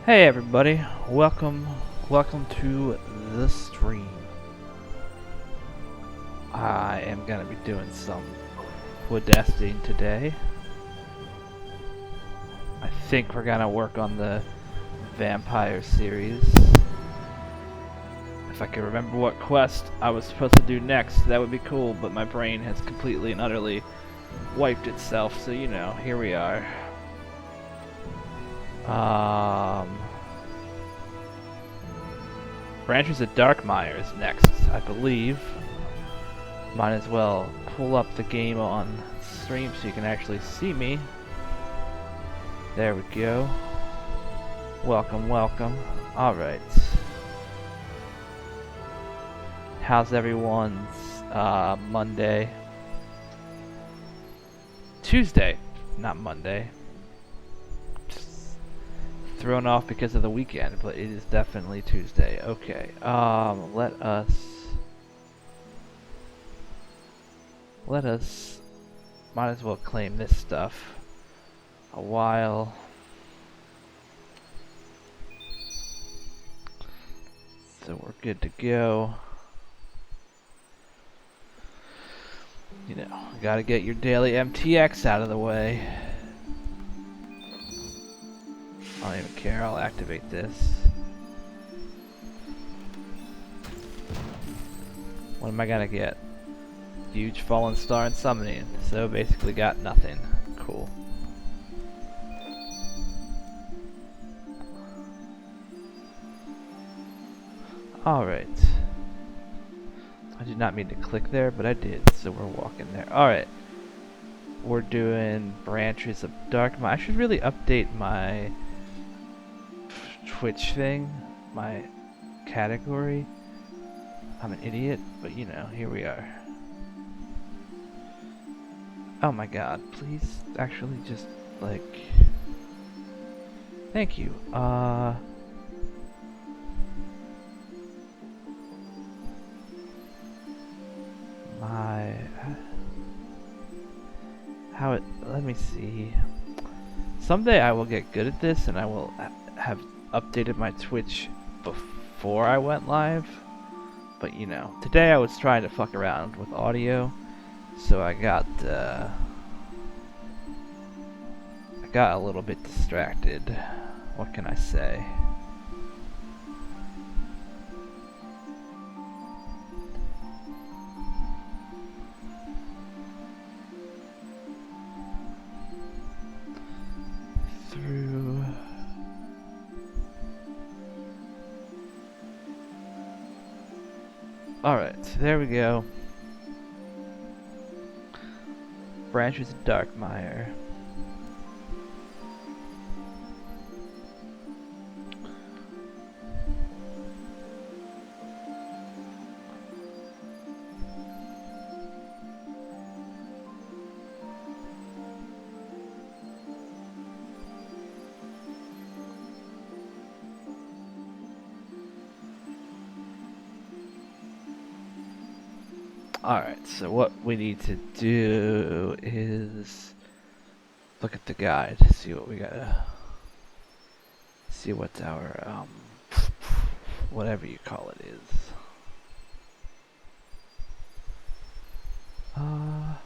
Hey everybody, welcome to the stream. I am gonna be doing some quadesting today. I think we're gonna work on the vampire series. If I can remember what quest I was supposed to do next, that would be cool, but my brain has completely and utterly wiped itself, so you know, here we are. Branches of Darkmeyer is next, I believe. Might as well pull up the game on stream so you can actually see me. There we go. Welcome, welcome. Alright. How's everyone's Monday? Tuesday, not Monday. Just thrown off because of the weekend, but it is definitely Tuesday. Okay, let us might as well claim this stuff a while. So we're good to go. You know, gotta get your daily MTX out of the way. I don't even care, I'll activate this. What am I gonna get? Huge fallen star and summoning, so basically got nothing. Cool. Alright. I did not mean to click there, but I did, so we're walking there. Alright. We're doing branches of Darkmeyer. I should really update my Twitch thing, my category. I'm an idiot, but you know, here we are. Oh my god, please actually just, like... Thank you. Let me see. Someday I will get good at this and I will have updated my Twitch before I went live. But you know, today I was trying to fuck around with audio, so I got a little bit distracted. What can I say? Alright, there we go. Branches of Darkmeyer. Alright, so what we need to do is look at the guide, see what we gotta, see what our, whatever you call it is. Am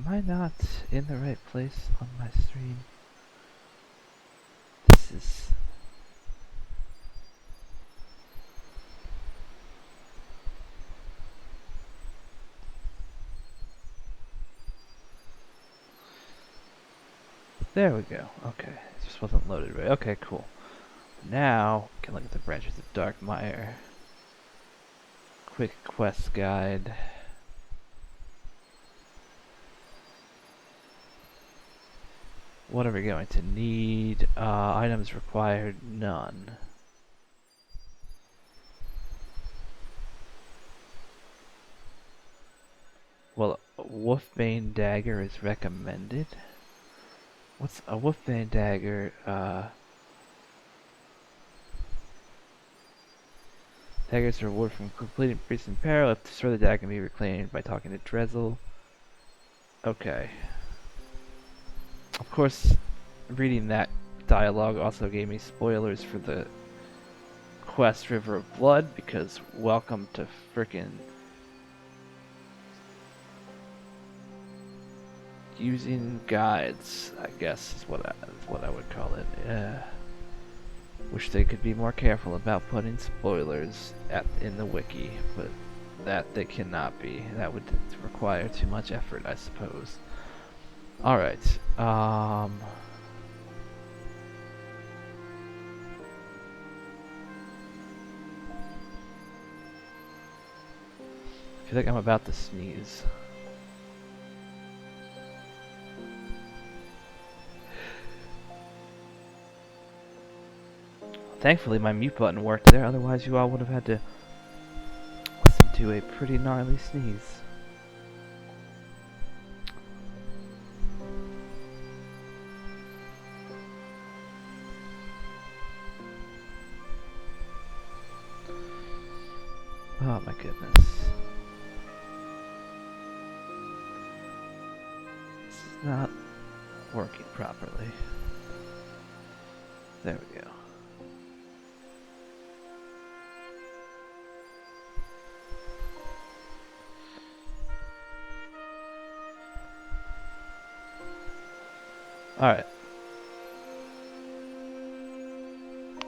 I not in the right place on my stream? This is... There we go. Okay, it just wasn't loaded right. Okay, cool. Now, we can look at the branches of Darkmeyer. Quick quest guide. What are we going to need? Items required, none. Well, a Wolfbane dagger is recommended. What's a Wolfbane dagger? Daggers are rewarded from completing Priest in Peril. If destroy the dagger can be reclaimed by talking to Drezel. Okay. Of course, reading that dialogue also gave me spoilers for the quest River of Blood, because welcome to frickin' using guides, I guess is what I would call it. Yeah. Wish they could be more careful about putting spoilers in the wiki, but that they cannot be. That would require too much effort, I suppose. Alright, I feel like I'm about to sneeze. Thankfully my mute button worked there, otherwise you all would have had to listen to a pretty gnarly sneeze. Oh my goodness. This is not working properly. There we go. Alright.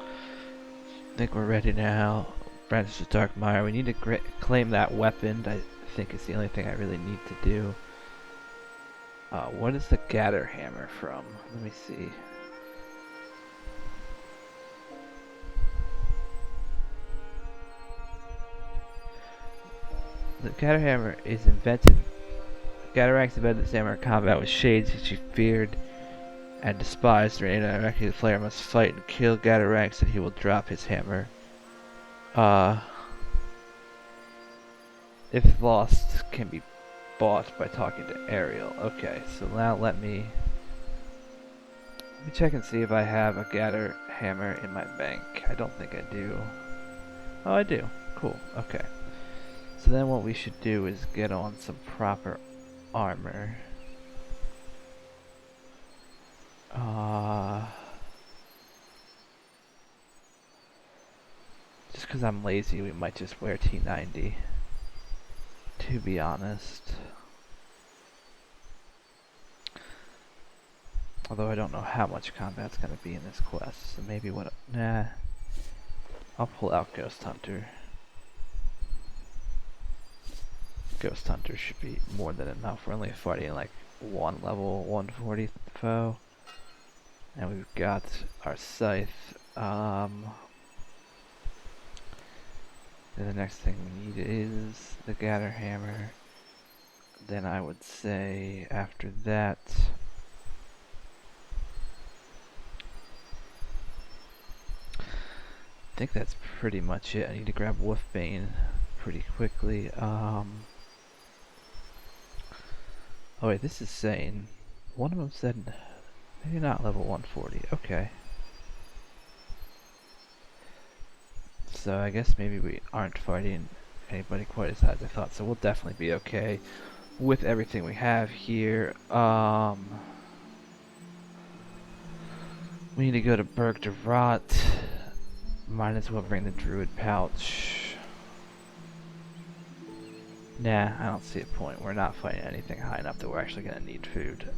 I think we're ready now. Branches of Darkmeyer. We need to claim that weapon. I think it's the only thing I really need to do. What is the Gather Hammer from? Let me see. The Gather Hammer is invented. Gatarax invented this hammer in combat with shades which he feared and despised. The Iraqi player must fight and kill Gatarax, and he will drop his hammer. If lost, can be bought by talking to Ariel. Okay, so now let me check and see if I have a Gather Hammer in my bank. I don't think I do. Oh, I do. Cool. Okay. So then what we should do is get on some proper armor. Just because I'm lazy, we might just wear T90. To be honest. Although I don't know how much combat's going to be in this quest, so maybe what... Nah. I'll pull out Ghost Hunter. Ghost Hunter should be more than enough. We're only fighting like one level 140 foe. And we've got our scythe. Then the next thing we need is the Gather Hammer. Then I would say after that... I think that's pretty much it. I need to grab Wolfbane pretty quickly. Oh wait, this is saying... One of them said... Maybe not level 140. Okay. So I guess maybe we aren't fighting anybody quite as high as I thought. So we'll definitely be okay with everything we have here. We need to go to Berg de Rot. Might as well bring the Druid pouch. Nah, I don't see a point. We're not fighting anything high enough that we're actually going to need food.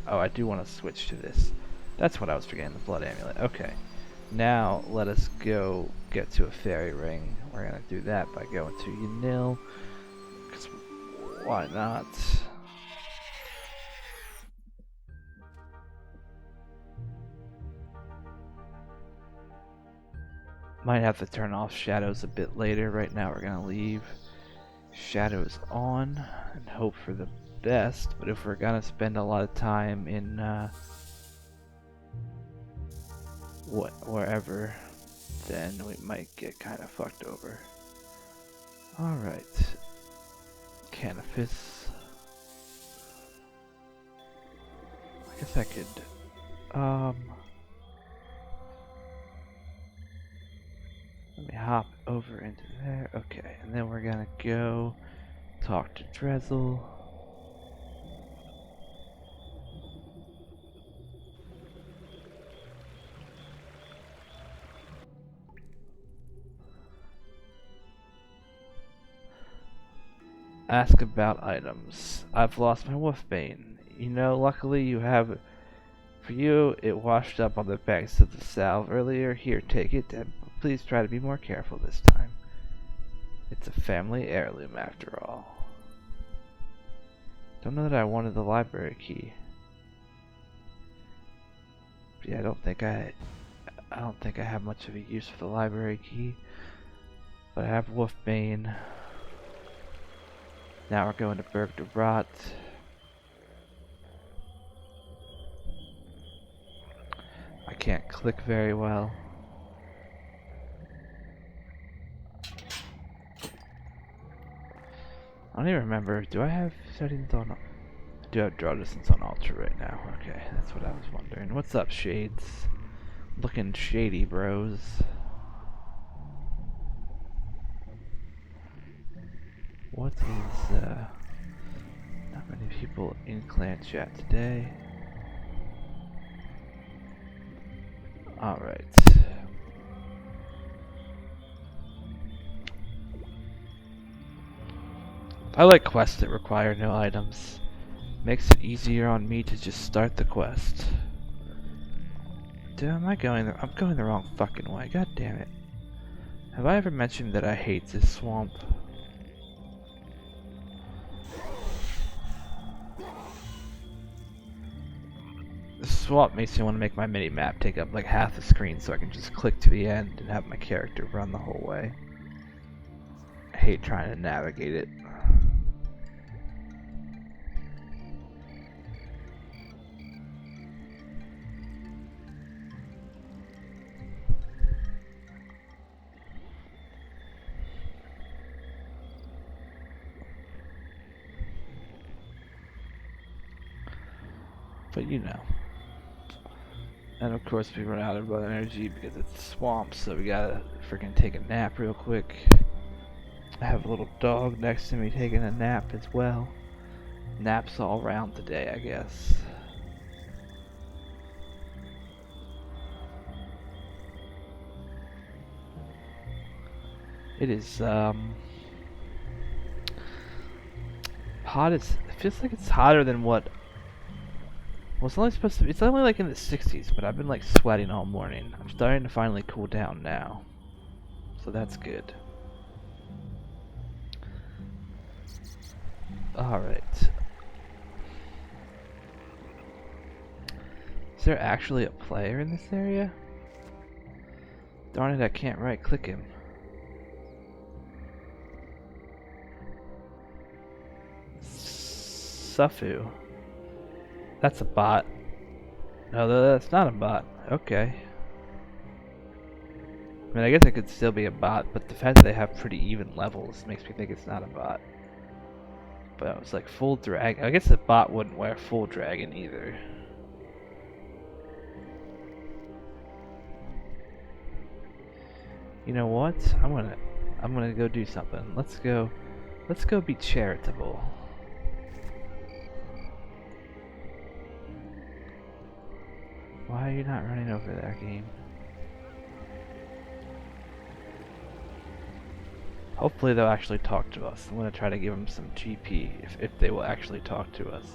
Oh, I do want to switch to this. That's what I was forgetting, the Blood Amulet. Okay. Now, let us go get to a fairy ring. We're going to do that by going to Yanil. Because why not? Might have to turn off shadows a bit later. Right now we're going to leave shadows on and hope for the best. But if we're going to spend a lot of time in wherever, then we might get kind of fucked over. Alright. Canopus. I guess I could let me hop over into there. Okay, and then we're gonna go talk to Drezel. Ask about items. I've lost my wolfbane. You know, luckily you have. For you, it washed up on the banks of the salve earlier. Here, take it, and please try to be more careful this time. It's a family heirloom after all. Don't know that I wanted the library key. But yeah, I don't think I have much of a use for the library key. But I have wolfbane. Now we're going to Berg de Rot. I can't click very well. I don't even remember. Do I have settings on? I do have draw distance on ultra right now. Okay, that's what I was wondering. What's up, shades? Looking shady, bros. What is not many people in clan chat today. Alright. I like quests that require no items. Makes it easier on me to just start the quest. Dude, I'm going the wrong fucking way. God damn it. Have I ever mentioned that I hate this swamp? This swamp makes me want to make my mini map take up like half the screen so I can just click to the end and have my character run the whole way. I hate trying to navigate it. But you know. And of course we run out of energy because it's swamp, so we gotta freaking take a nap real quick. I have a little dog next to me taking a nap as well. Naps all around today, I guess. It is hot. It feels like it's hotter than what. Well, it's only supposed to be. It's only like in the 60s, but I've been like sweating all morning. I'm starting to finally cool down now, so that's good. All right. Is there actually a player in this area? Darn it! I can't right-click him. Sufu. That's a bot. No, that's not a bot. Okay. I mean, I guess it could still be a bot, but the fact that they have pretty even levels makes me think it's not a bot. But it was like full dragon. I guess a bot wouldn't wear full dragon either. You know what? I'm gonna go do something. Let's go be charitable. Why are you not running over there, game? Hopefully they'll actually talk to us. I'm gonna try to give them some GP if they will actually talk to us.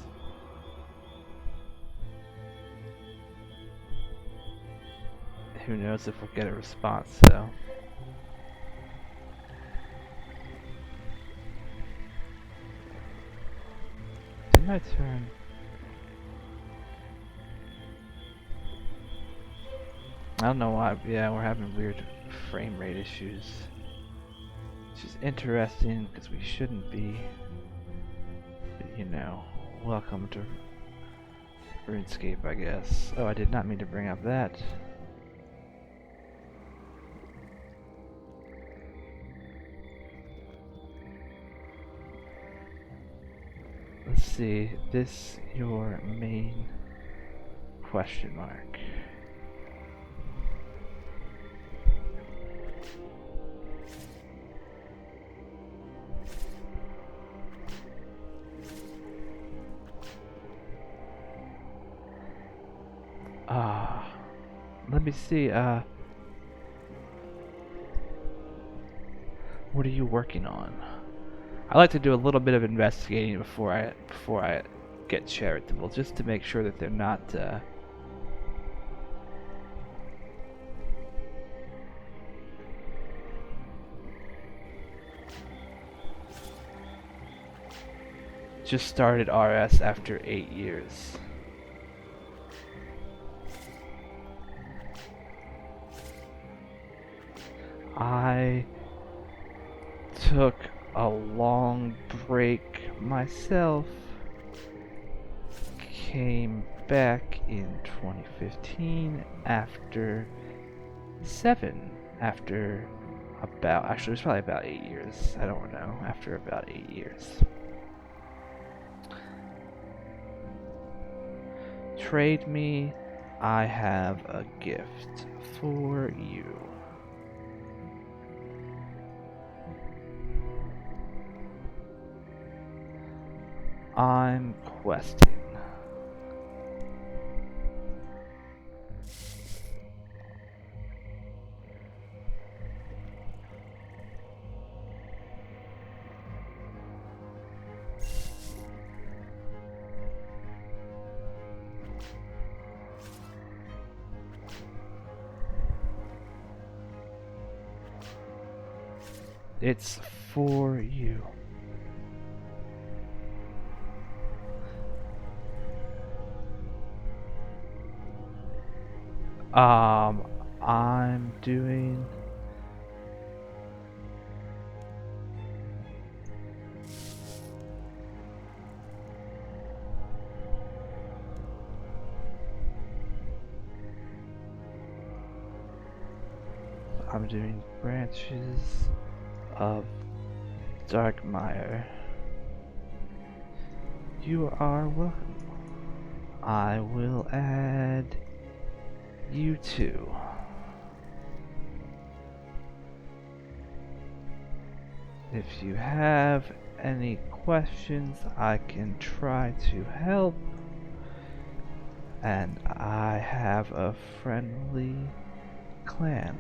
Who knows if we'll get a response though. Didn't I turn? I don't know why. Yeah, we're having weird frame rate issues. Which is interesting because we shouldn't be. But you know, welcome to RuneScape, I guess. Oh, I did not mean to bring up that. Let's see. This your main question mark. Let me see, what are you working on? I like to do a little bit of investigating before I get charitable, just to make sure that they're not just started RS after 8 years. I took a long break myself, came back in 2015 after actually it was probably about 8 years, I don't know, after about 8 years. Trade me, I have a gift for you. I'm questing. It's for you. I'm doing branches of Darkmeyer. You are welcome. I will add you too. If you have any questions, I can try to help. And I have a friendly clan.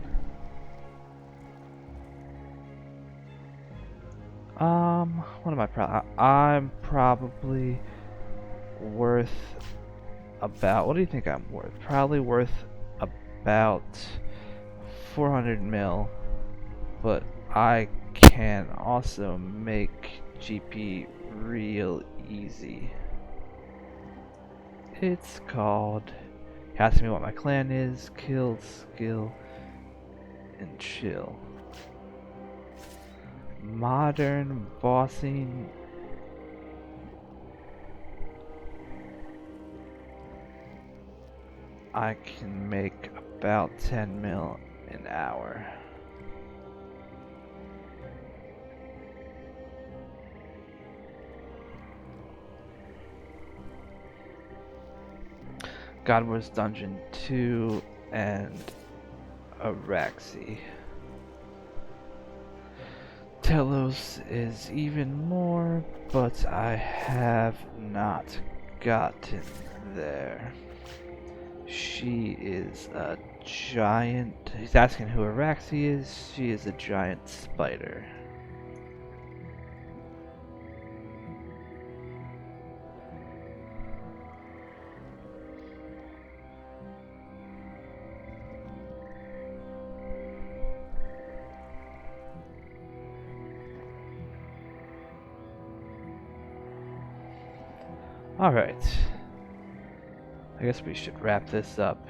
What am I'm probably worth about, what do you think I'm worth? Probably worth about 400 mil, but I can also make GP real easy. It's called, ask me what my clan is, kill, skill, and chill. Modern bossing. I can make about 10 mil an hour. God Wars Dungeon 2 and Araxi. Telos is even more, but I have not gotten there. She is a giant. He's asking who Araxi is. She is a giant spider. Alright. I guess we should wrap this up.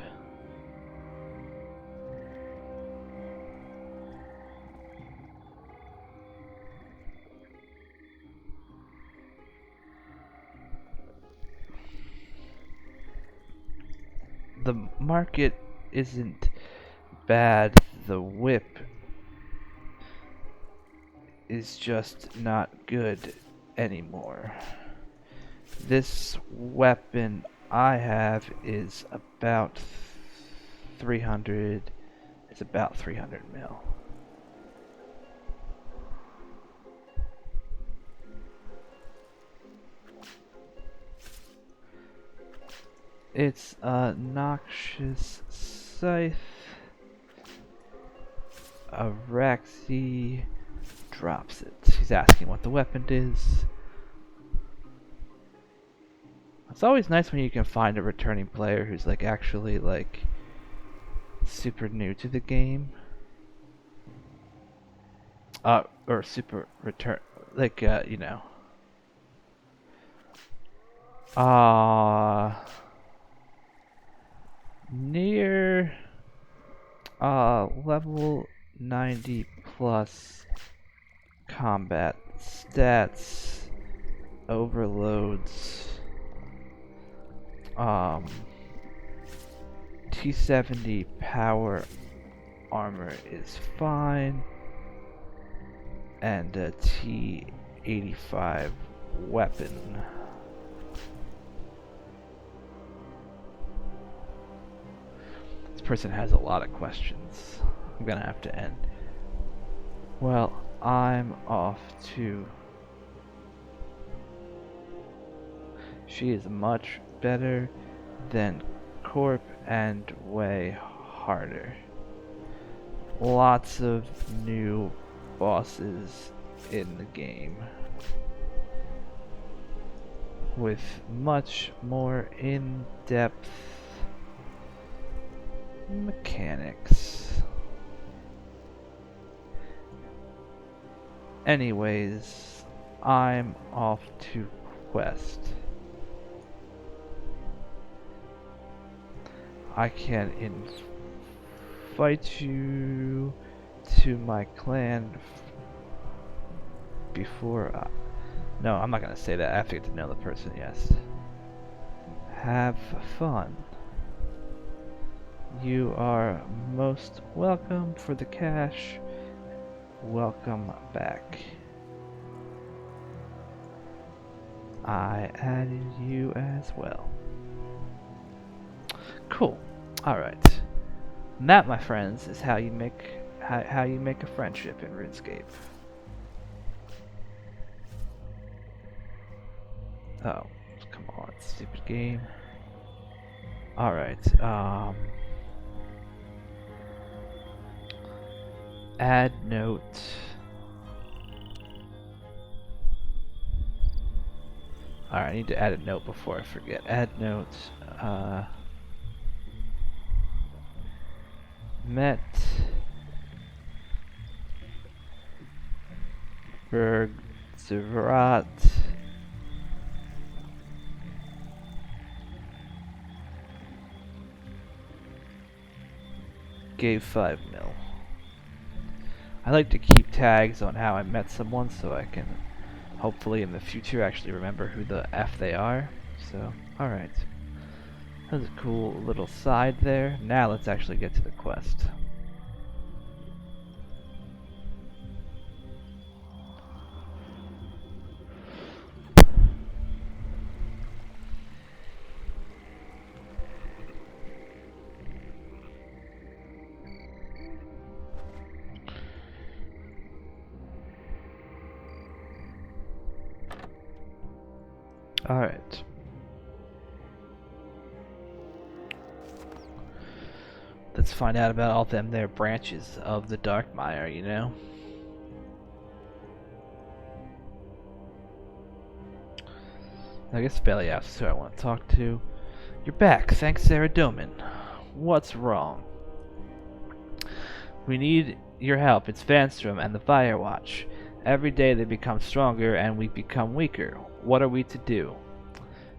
The market isn't bad, the whip is just not good anymore. This weapon I have is about 300. It's about 300 mil. It's a noxious scythe. Araxi drops it. She's asking what the weapon is. It's always nice when you can find a returning player who's like actually like super new to the game. Or super return, like, you know. Near, level 90 plus combat stats, overloads, T70 power armor is fine, and a T85 weapon. This person has a lot of questions. I'm gonna have to end. Well, I'm off too. She is much better than Corp and way harder. Lots of new bosses in the game with much more in-depth mechanics. Anyways, I'm off to quest. I can invite you to my clan before no, I'm not gonna say that. I have to get to know the person, yes. Have fun. You are most welcome for the cash. Welcome back. I added you as well. Cool. Alright. And that, my friends, is how you make a friendship in RuneScape. Oh, come on, stupid game. Alright, add note. Alright, I need to add a note before I forget. Add note, met Bergzerat gave 5 mil. I like to keep tags on how I met someone so I can hopefully in the future actually remember who the F they are. So, alright. That was a cool little side there. Now let's actually get to the quest. Alright. Let's find out about all them there branches of the Darkmeyer, you know? I guess Belial's who I want to talk to. You're back, thanks Sarah Doman. What's wrong? We need your help. It's Vanstrom and the Firewatch. Every day they become stronger and we become weaker. What are we to do?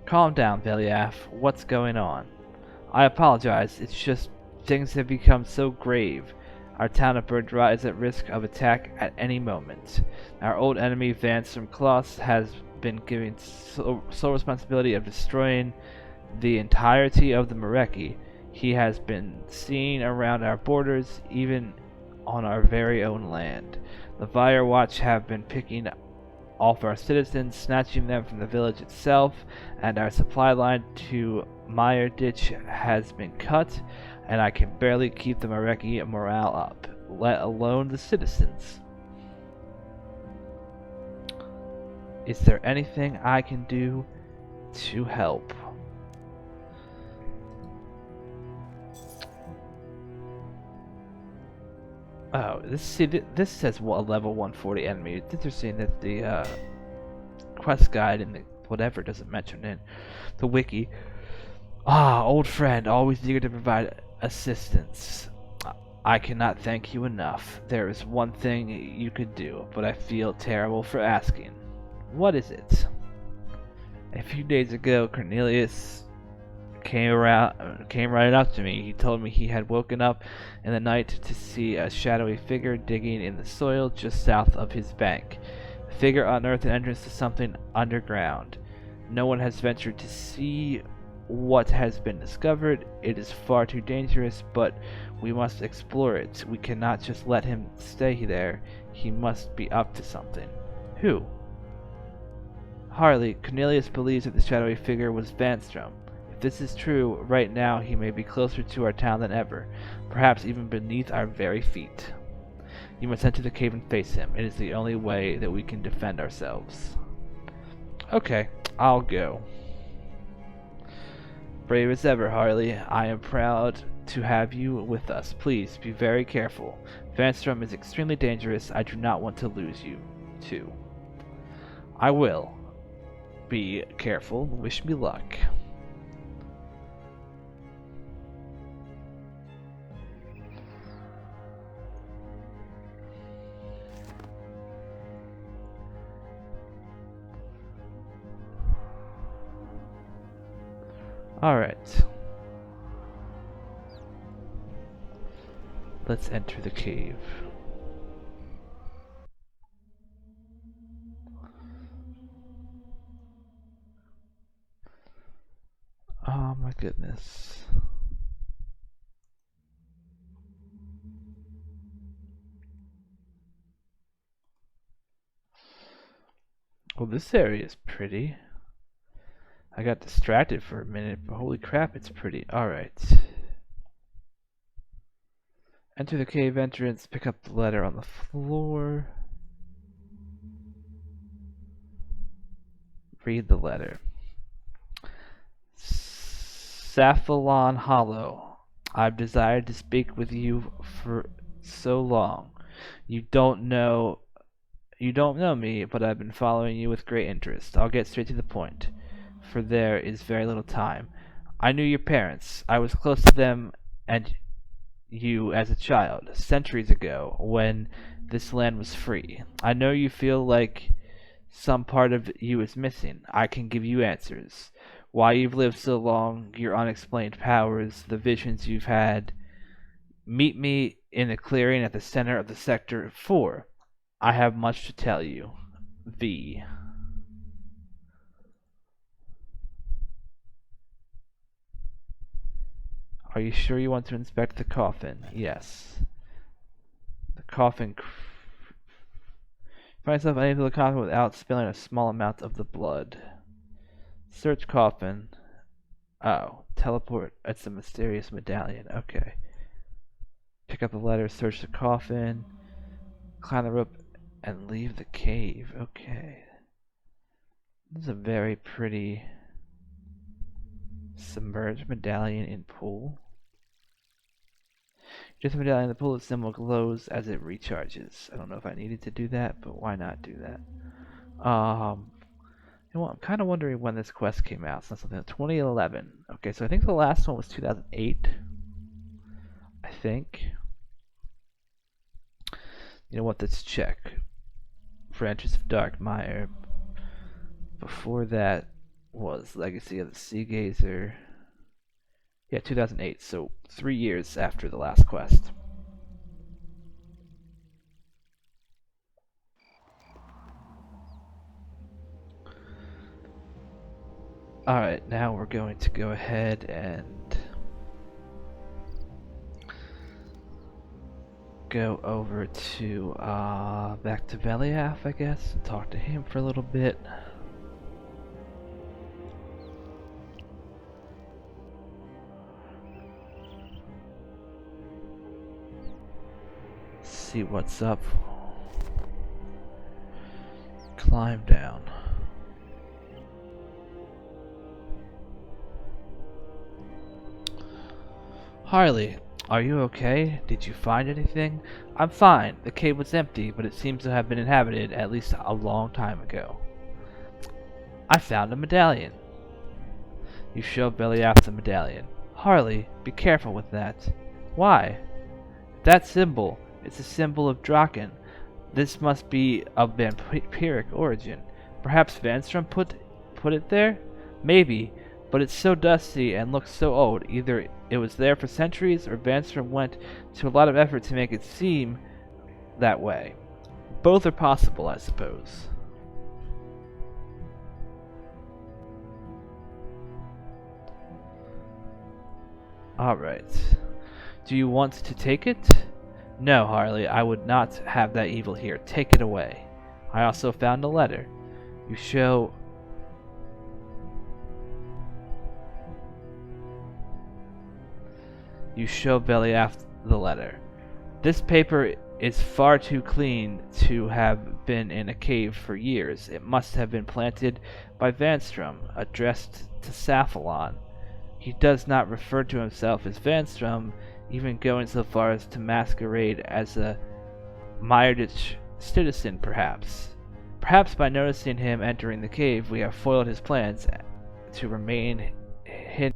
Calm down, Beliaf. What's going on? I apologize. It's just things have become so grave. Our town of Birdra is at risk of attack at any moment. Our old enemy Vanstrom Kloss has been given sole responsibility of destroying the entirety of the Mareki. He has been seen around our borders, even on our very own land. The Firewatch have been picking off our citizens, snatching them from the village itself, and our supply line to Meyer Ditch has been cut, and I can barely keep the Mareki morale up, let alone the citizens. Is there anything I can do to help? Oh, this says a level 140 enemy. It's interesting that the quest guide and the whatever doesn't mention it. The wiki. Ah, old friend, always eager to provide assistance. I cannot thank you enough. There is one thing you could do, but I feel terrible for asking. What is it? A few days ago, Cornelius came running up to me. He told me he had woken up in the night to see a shadowy figure digging in the soil just south of his bank. The figure unearthed an entrance to something underground. No one has ventured to see what has been discovered. It is far too dangerous, but we must explore it. We cannot just let him stay there. He must be up to something. Who? Harley, Cornelius believes that the shadowy figure was Vanstrom. If this is true, right now he may be closer to our town than ever, perhaps even beneath our very feet. You must enter the cave and face him. It is the only way that we can defend ourselves. Okay, I'll go. Brave as ever, Harley. I am proud to have you with us. Please be very careful. Vanstrom is extremely dangerous. I do not want to lose you, too. I will. Be careful. Wish me luck. Alright. Let's enter the cave. Oh my goodness. Well, this area is pretty. I got distracted for a minute, but holy crap, it's pretty. Alright. Enter the cave entrance, pick up the letter on the floor. Read the letter. Sapphilon Hollow. I've desired to speak with you for so long. You don't know me, but I've been following you with great interest. I'll get straight to the point, for there is very little time. I knew your parents. I was close to them and you as a child, centuries ago, when this land was free. I know you feel like some part of you is missing. I can give you answers. Why you've lived so long, your unexplained powers, the visions you've had. Meet me in the clearing at the center of the Sector 4. I have much to tell you. V. Are you sure you want to inspect the coffin? Yes. The coffin. Find yourself unable to the coffin without spilling a small amount of the blood. Search coffin. Oh, teleport. It's a mysterious medallion. Okay. Pick up the letter, search the coffin, climb the rope, and leave the cave. Okay. This is a very pretty submerged medallion in pool. Just a medallion in the pool, the symbol glows as it recharges. I don't know if I needed to do that, but why not do that? You know what, I'm kind of wondering when this quest came out. So something like 2011. Okay, so I think the last one was 2008. I think. You know what? Let's check. Branches of Darkmeyer. Before that was Legacy of the Sea Gazer. Yeah, 2008. So 3 years after the last quest. Alright, now we're going to go ahead and go over to back to Veliath, I guess, and talk to him for a little bit. See what's up. Climb down. Harley, Are you okay? Did you find anything? I'm fine. The cave was empty, but it seems to have been inhabited at least a long time ago. I found a medallion. You show Beliaf the medallion. Harley, be careful with that. Why? That symbol. It's a symbol of Draken. This must be of vampiric origin. Perhaps Vanstrom put it there? Maybe, but it's so dusty and looks so old. Either it was there for centuries, or Vanstrom went to a lot of effort to make it seem that way. Both are possible, I suppose. Alright. Do you want to take it? No, Harley, I would not have that evil here. Take it away. I also found a letter. You show Beliaf the letter. This paper is far too clean to have been in a cave for years. It must have been planted by Vanstrom, addressed to Saphalon. He does not refer to himself as Vanstrom, even going so far as to masquerade as a Meyerditch citizen, perhaps. Perhaps by noticing him entering the cave, we have foiled his plans to remain hidden.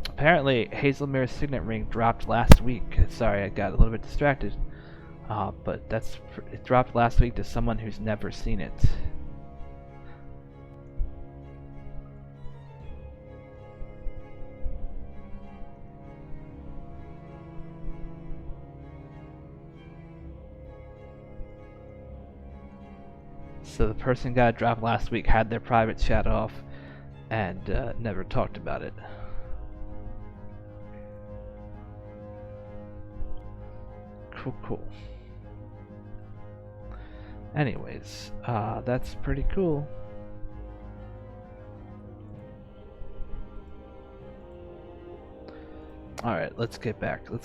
Apparently, Hazelmere's signet ring dropped last week. Sorry, I got a little bit distracted. But it dropped last week to someone who's never seen it. So the person got it dropped last week, had their private chat off, and never talked about it. Cool. Anyways, that's pretty cool. Alright, let's get back to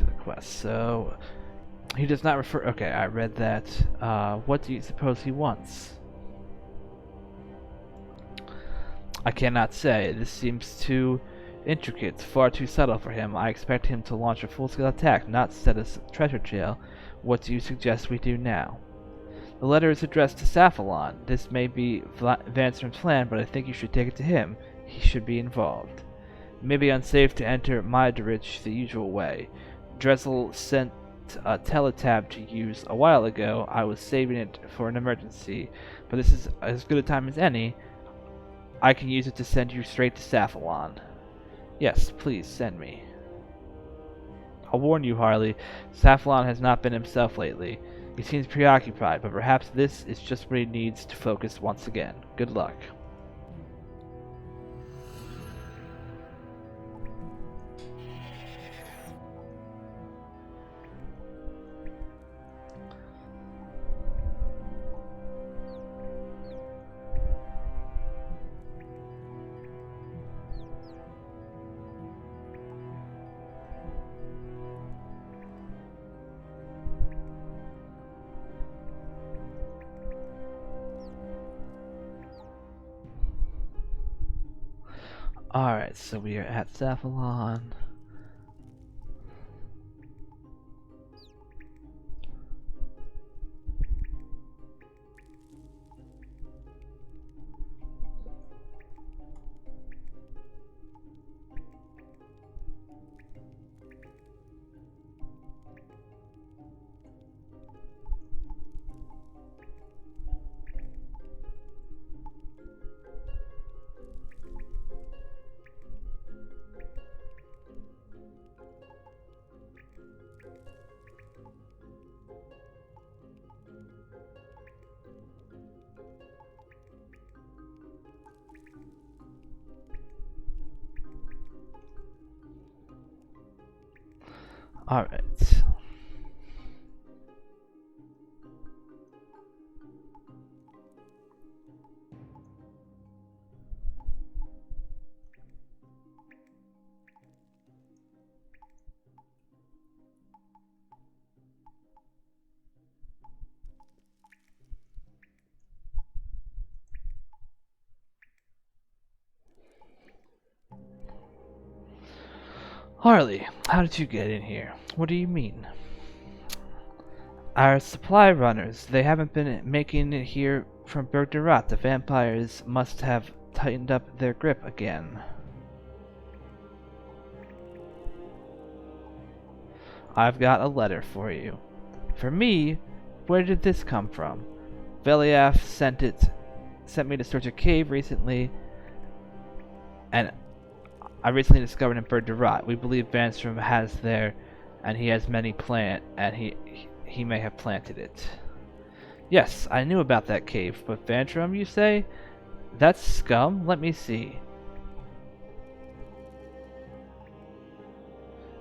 the quest. So, he does not refer... Okay, I read that. What do you suppose he wants? I cannot say. This seems too intricate, far too subtle for him. I expect him to launch a full-scale attack, not set a treasure trail. What do you suggest we do now? The letter is addressed to Saphalon. This may be Vanstrom's plan, but I think you should take it to him. He should be involved. It may be unsafe to enter Meyerditch the usual way. Dressel sent a teletab to use a while ago. I was saving it for an emergency, but this is as good a time as any. I can use it to send you straight to Saphalon. Yes, please send me. I'll warn you, Harley, Saphalon has not been himself lately. He seems preoccupied, but perhaps this is just where he needs to focus once again. Good luck. Alright, so we are at Saphalon. Alright. Harley, how did you get in here? What do you mean? Our supply runners, they haven't been making it here from Bergdarat. The vampires must have tightened up their grip again. I've got a letter for you. For me? Where did this come from? Veliath sent me to search a cave recently, and I recently discovered in Bergdarat. We believe Vanstrom has there, and he has many he may have planted it. Yes, I knew about that cave, but Vanstrom, you say? That's scum? Let me see.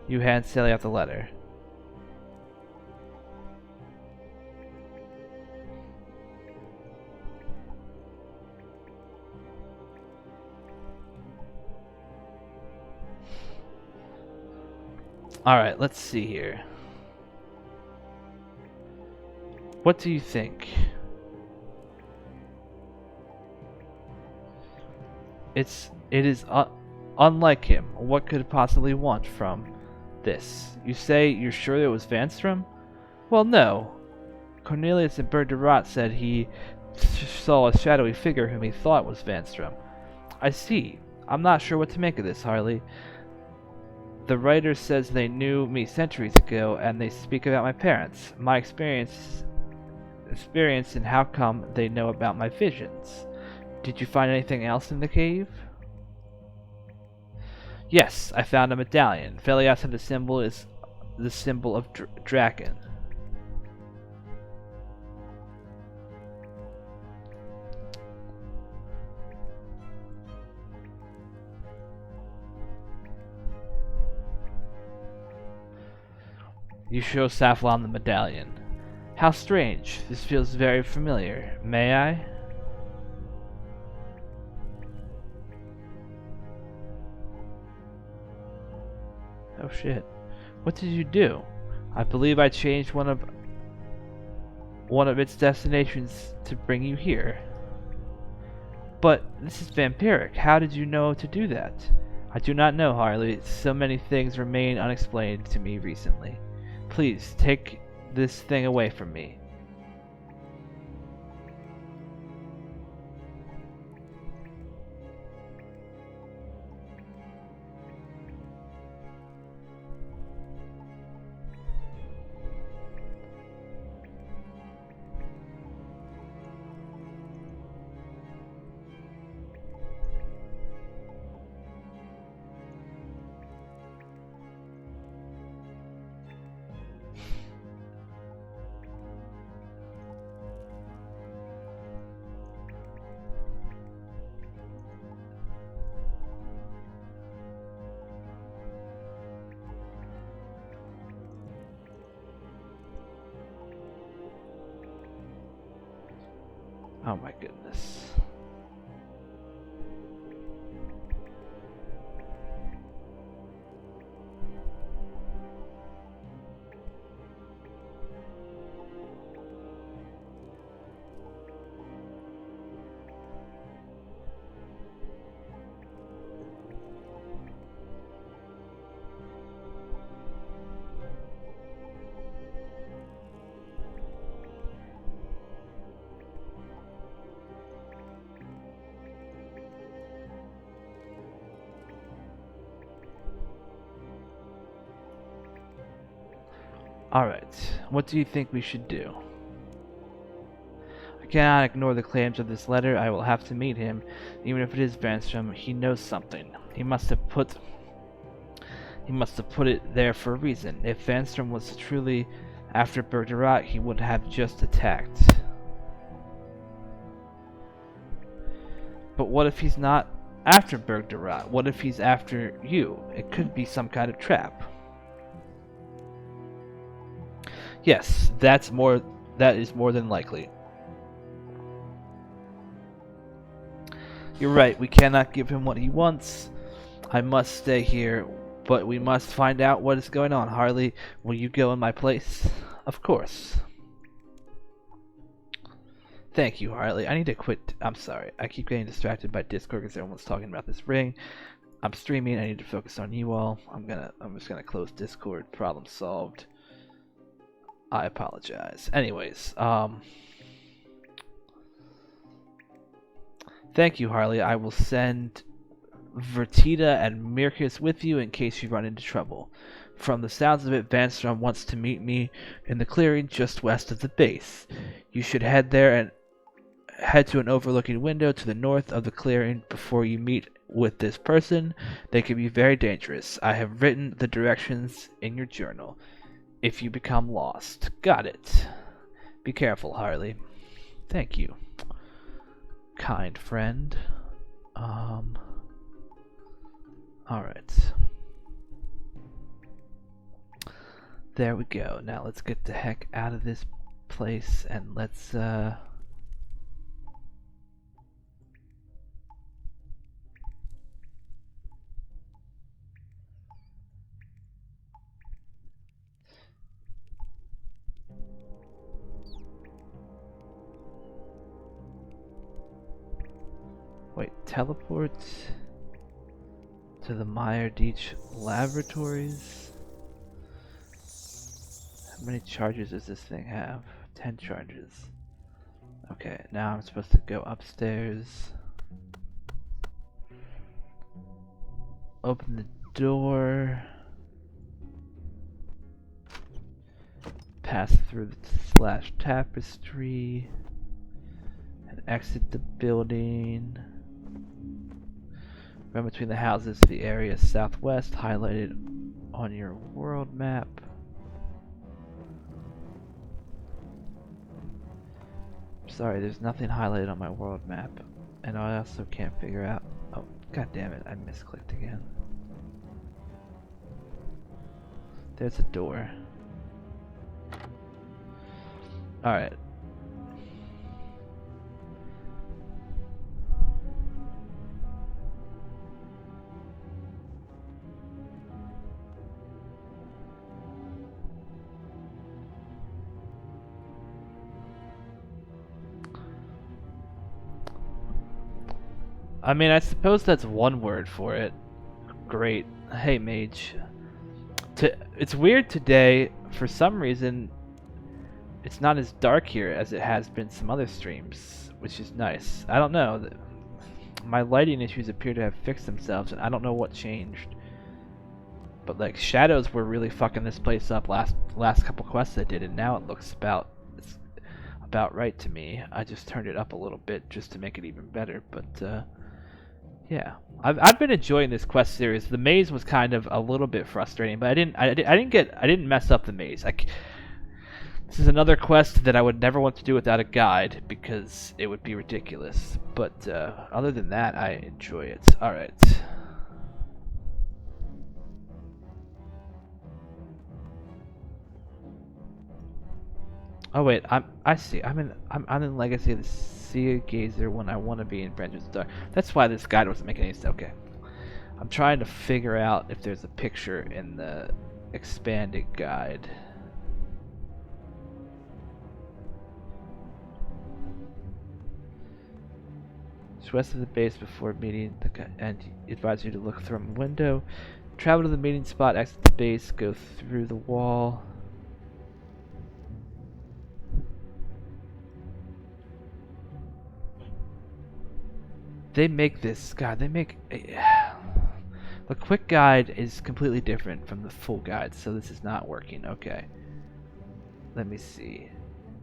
You hand Sally out the letter. Alright, let's see here. What do you think? It is unlike him. What could it possibly want from this? You say you're sure it was Vanstrom? Well, no. Cornelius in Bergdarat said he saw a shadowy figure whom he thought was Vanstrom. I see. I'm not sure what to make of this, Harley. The writer says they knew me centuries ago, and they speak about my parents. My experience and how come they know about my visions. Did you find anything else in the cave? Yes, I found a medallion. Veliath said the symbol is the symbol of Draken. You show Safflon the medallion. How strange. This feels very familiar. May I? Oh shit. What did you do? I believe I changed one of its destinations to bring you here. But this is vampiric. How did you know to do that? I do not know, Harley. So many things remain unexplained to me recently. Please, take this thing away from me. Oh my goodness. Alright, what do you think we should do? I cannot ignore the claims of this letter. I will have to meet him. Even if it is Vanstrom, he knows something. He must have put it there for a reason. If Vanstrom was truly after Bergdarat, he would have just attacked. But what if he's not after Bergdarat? What if he's after you? It could be some kind of trap. Yes, that is more than likely. You're right, we cannot give him what he wants. I must stay here, but we must find out what is going on. Harley, will you go in my place? Of course. Thank you, Harley. I need to quit. I'm sorry. I keep getting distracted by Discord because everyone's talking about this ring. I'm streaming. I need to focus on you all. I'm just gonna close Discord. Problem solved. I apologize. Anyways, thank you, Harley. I will send Vertita and Mirkus with you in case you run into trouble. From the sounds of it, Vanstrom wants to meet me in the clearing just west of the base. You should head there and head to an overlooking window to the north of the clearing before you meet with this person. They can be very dangerous. I have written the directions in your journal. If you become lost. Got it. Be careful, Harley. Thank you, kind friend. Alright. There we go. Now let's get the heck out of this place and let's wait, teleport to the Meyer Deach laboratories. How many charges does this thing have? 10 charges. Okay, now I'm supposed to go upstairs. Open the door. Pass through the slash tapestry. And exit the building. Run between the houses to the area southwest, highlighted on your world map. Sorry, there's nothing highlighted on my world map. And I also can't figure out... Oh, god damn it, I misclicked again. There's a door. Alright. I mean, I suppose that's one word for it. Great. Hey, mage. It's weird today, for some reason, it's not as dark here as it has been some other streams, which is nice. I don't know. My lighting issues appear to have fixed themselves, and I don't know what changed. But like, shadows were really fucking this place up last couple quests I did, and now it looks about right to me. I just turned it up a little bit just to make it even better, but yeah, I've been enjoying this quest series. The maze was kind of a little bit frustrating, but I didn't mess up the maze. This is another quest that I would never want to do without a guide because it would be ridiculous. But other than that, I enjoy it. All right. Oh wait, I see. I'm in Legacy of the Sea Gazer when I want to be in Branches of Dark. That's why this guide wasn't making any sense. Okay, I'm trying to figure out if there's a picture in the expanded guide. Just west of the base before meeting and advise you to look from a window. Travel to the meeting spot, exit the base, go through the wall. They make this, God, the quick guide is completely different from the full guide, so this is not working. Okay. Let me see.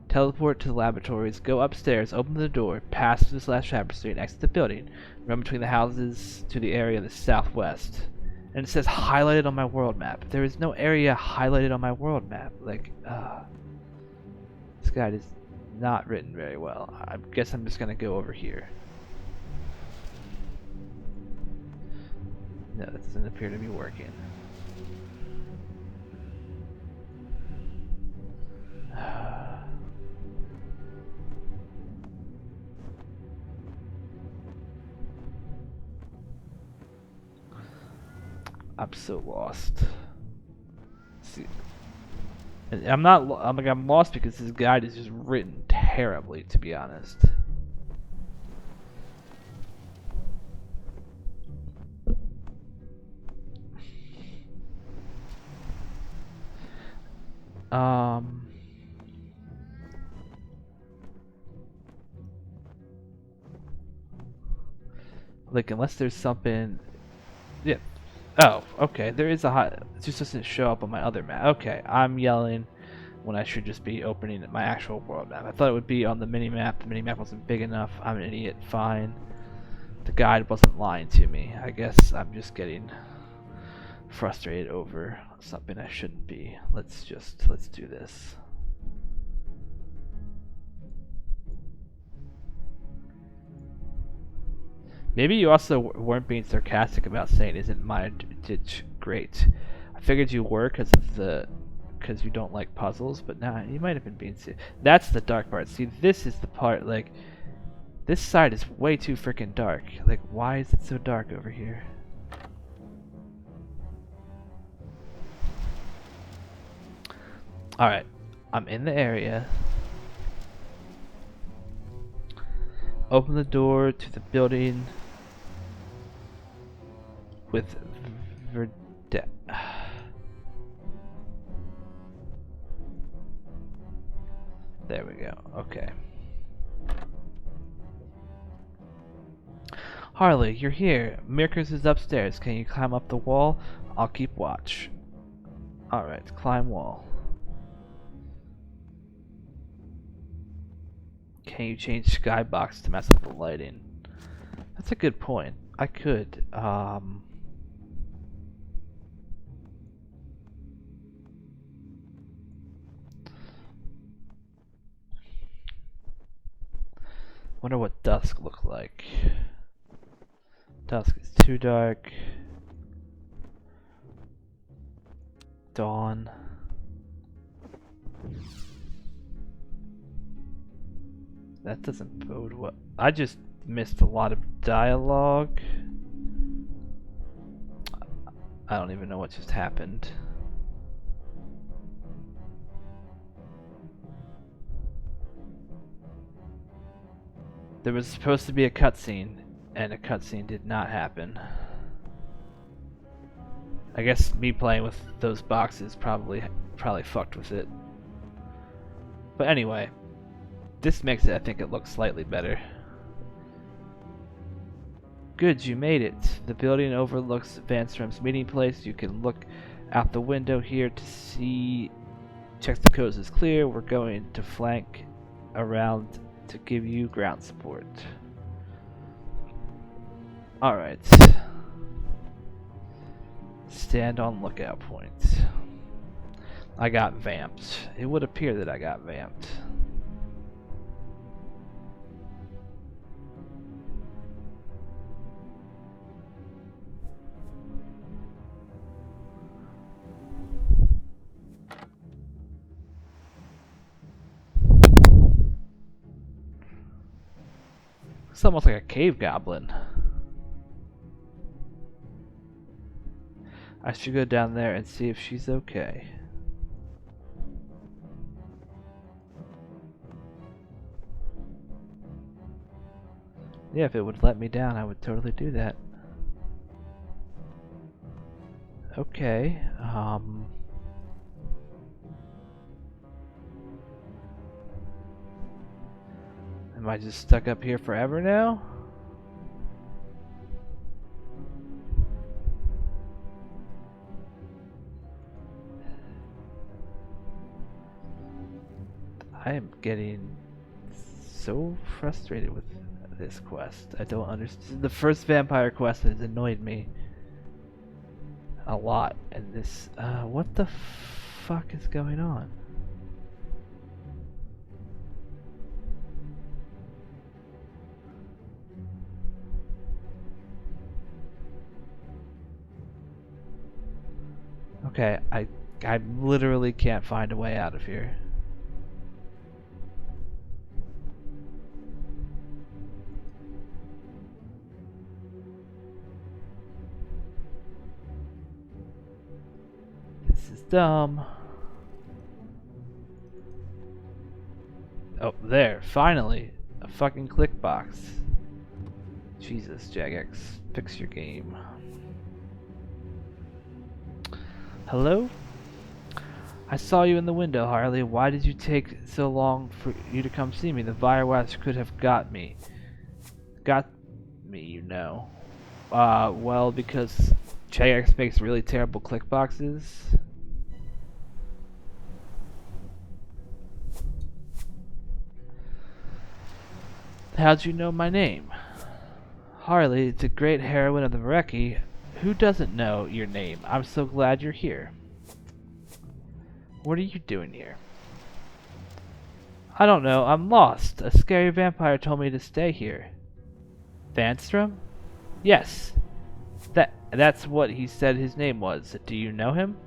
Teleport to the laboratories, go upstairs, open the door, pass through the slash tapestry, and exit the building. Run between the houses to the area of the southwest. And it says highlighted on my world map. There is no area highlighted on my world map. Like, this guide is not written very well. I guess I'm just gonna go over here. No, that doesn't appear to be working. I'm so lost. See, and I'm not. I'm lost because this guide is just written terribly, to be honest. Um. Like, unless there's something. Yeah. Oh, okay. There is a hot. It just doesn't show up on my other map. Okay, I'm yelling when I should just be opening my actual world map. I thought it would be on the mini map. The mini map wasn't big enough. I'm an idiot. Fine. The guide wasn't lying to me. I guess I'm just getting frustrated over something I shouldn't be. Let's do this. Maybe you also weren't being sarcastic about saying isn't my ditch great. I figured you were because you don't like puzzles, but nah, you might have been being serious. That's the dark part. See, this is the part, like, this side is way too freaking dark. Like, why is it so dark over here? Alright, I'm in the area. Open the door to the building with Verde. There we go. Okay. Harley, you're here. Mirkers is upstairs. Can you climb up the wall? I'll keep watch. Alright, climb wall. Can you change skybox to mess with the lighting? That's a good point. I could. Wonder what dusk looked like. Dusk is too dark. Dawn. That doesn't bode well. I just missed a lot of dialogue. I don't even know what just happened. There was supposed to be a cutscene, and a cutscene did not happen. I guess me playing with those boxes probably fucked with it. But anyway, this makes it, I think it looks slightly better. Good, you made it. The building overlooks Van Strom's meeting place. You can look out the window here to see. Check the coast is clear. We're going to flank around to give you ground support. Alright. Stand on lookout point. I got vamped. It would appear that I got vamped. It's almost like a cave goblin. I should go down there and see if she's okay. Yeah, if it would let me down, I would totally do that. Okay, am I just stuck up here forever now? I am getting so frustrated with this quest. I don't understand. The first vampire quest has annoyed me a lot, and this, what the fuck is going on? Okay, I literally can't find a way out of here. This is dumb. Oh, there, finally. A fucking click box. Jesus, Jagex, fix your game. Hello? I saw you in the window, Harley. Why did you take so long for you to come see me? The virus could have got me. Got me, you know. Well, because Jagex makes really terrible click boxes. How'd you know my name? Harley, the great heroine of the Mareki. Who doesn't know your name? I'm so glad you're here. What are you doing here? I don't know. I'm lost. A scary vampire told me to stay here. Vanstrom? Yes. That's what he said his name was. Do you know him?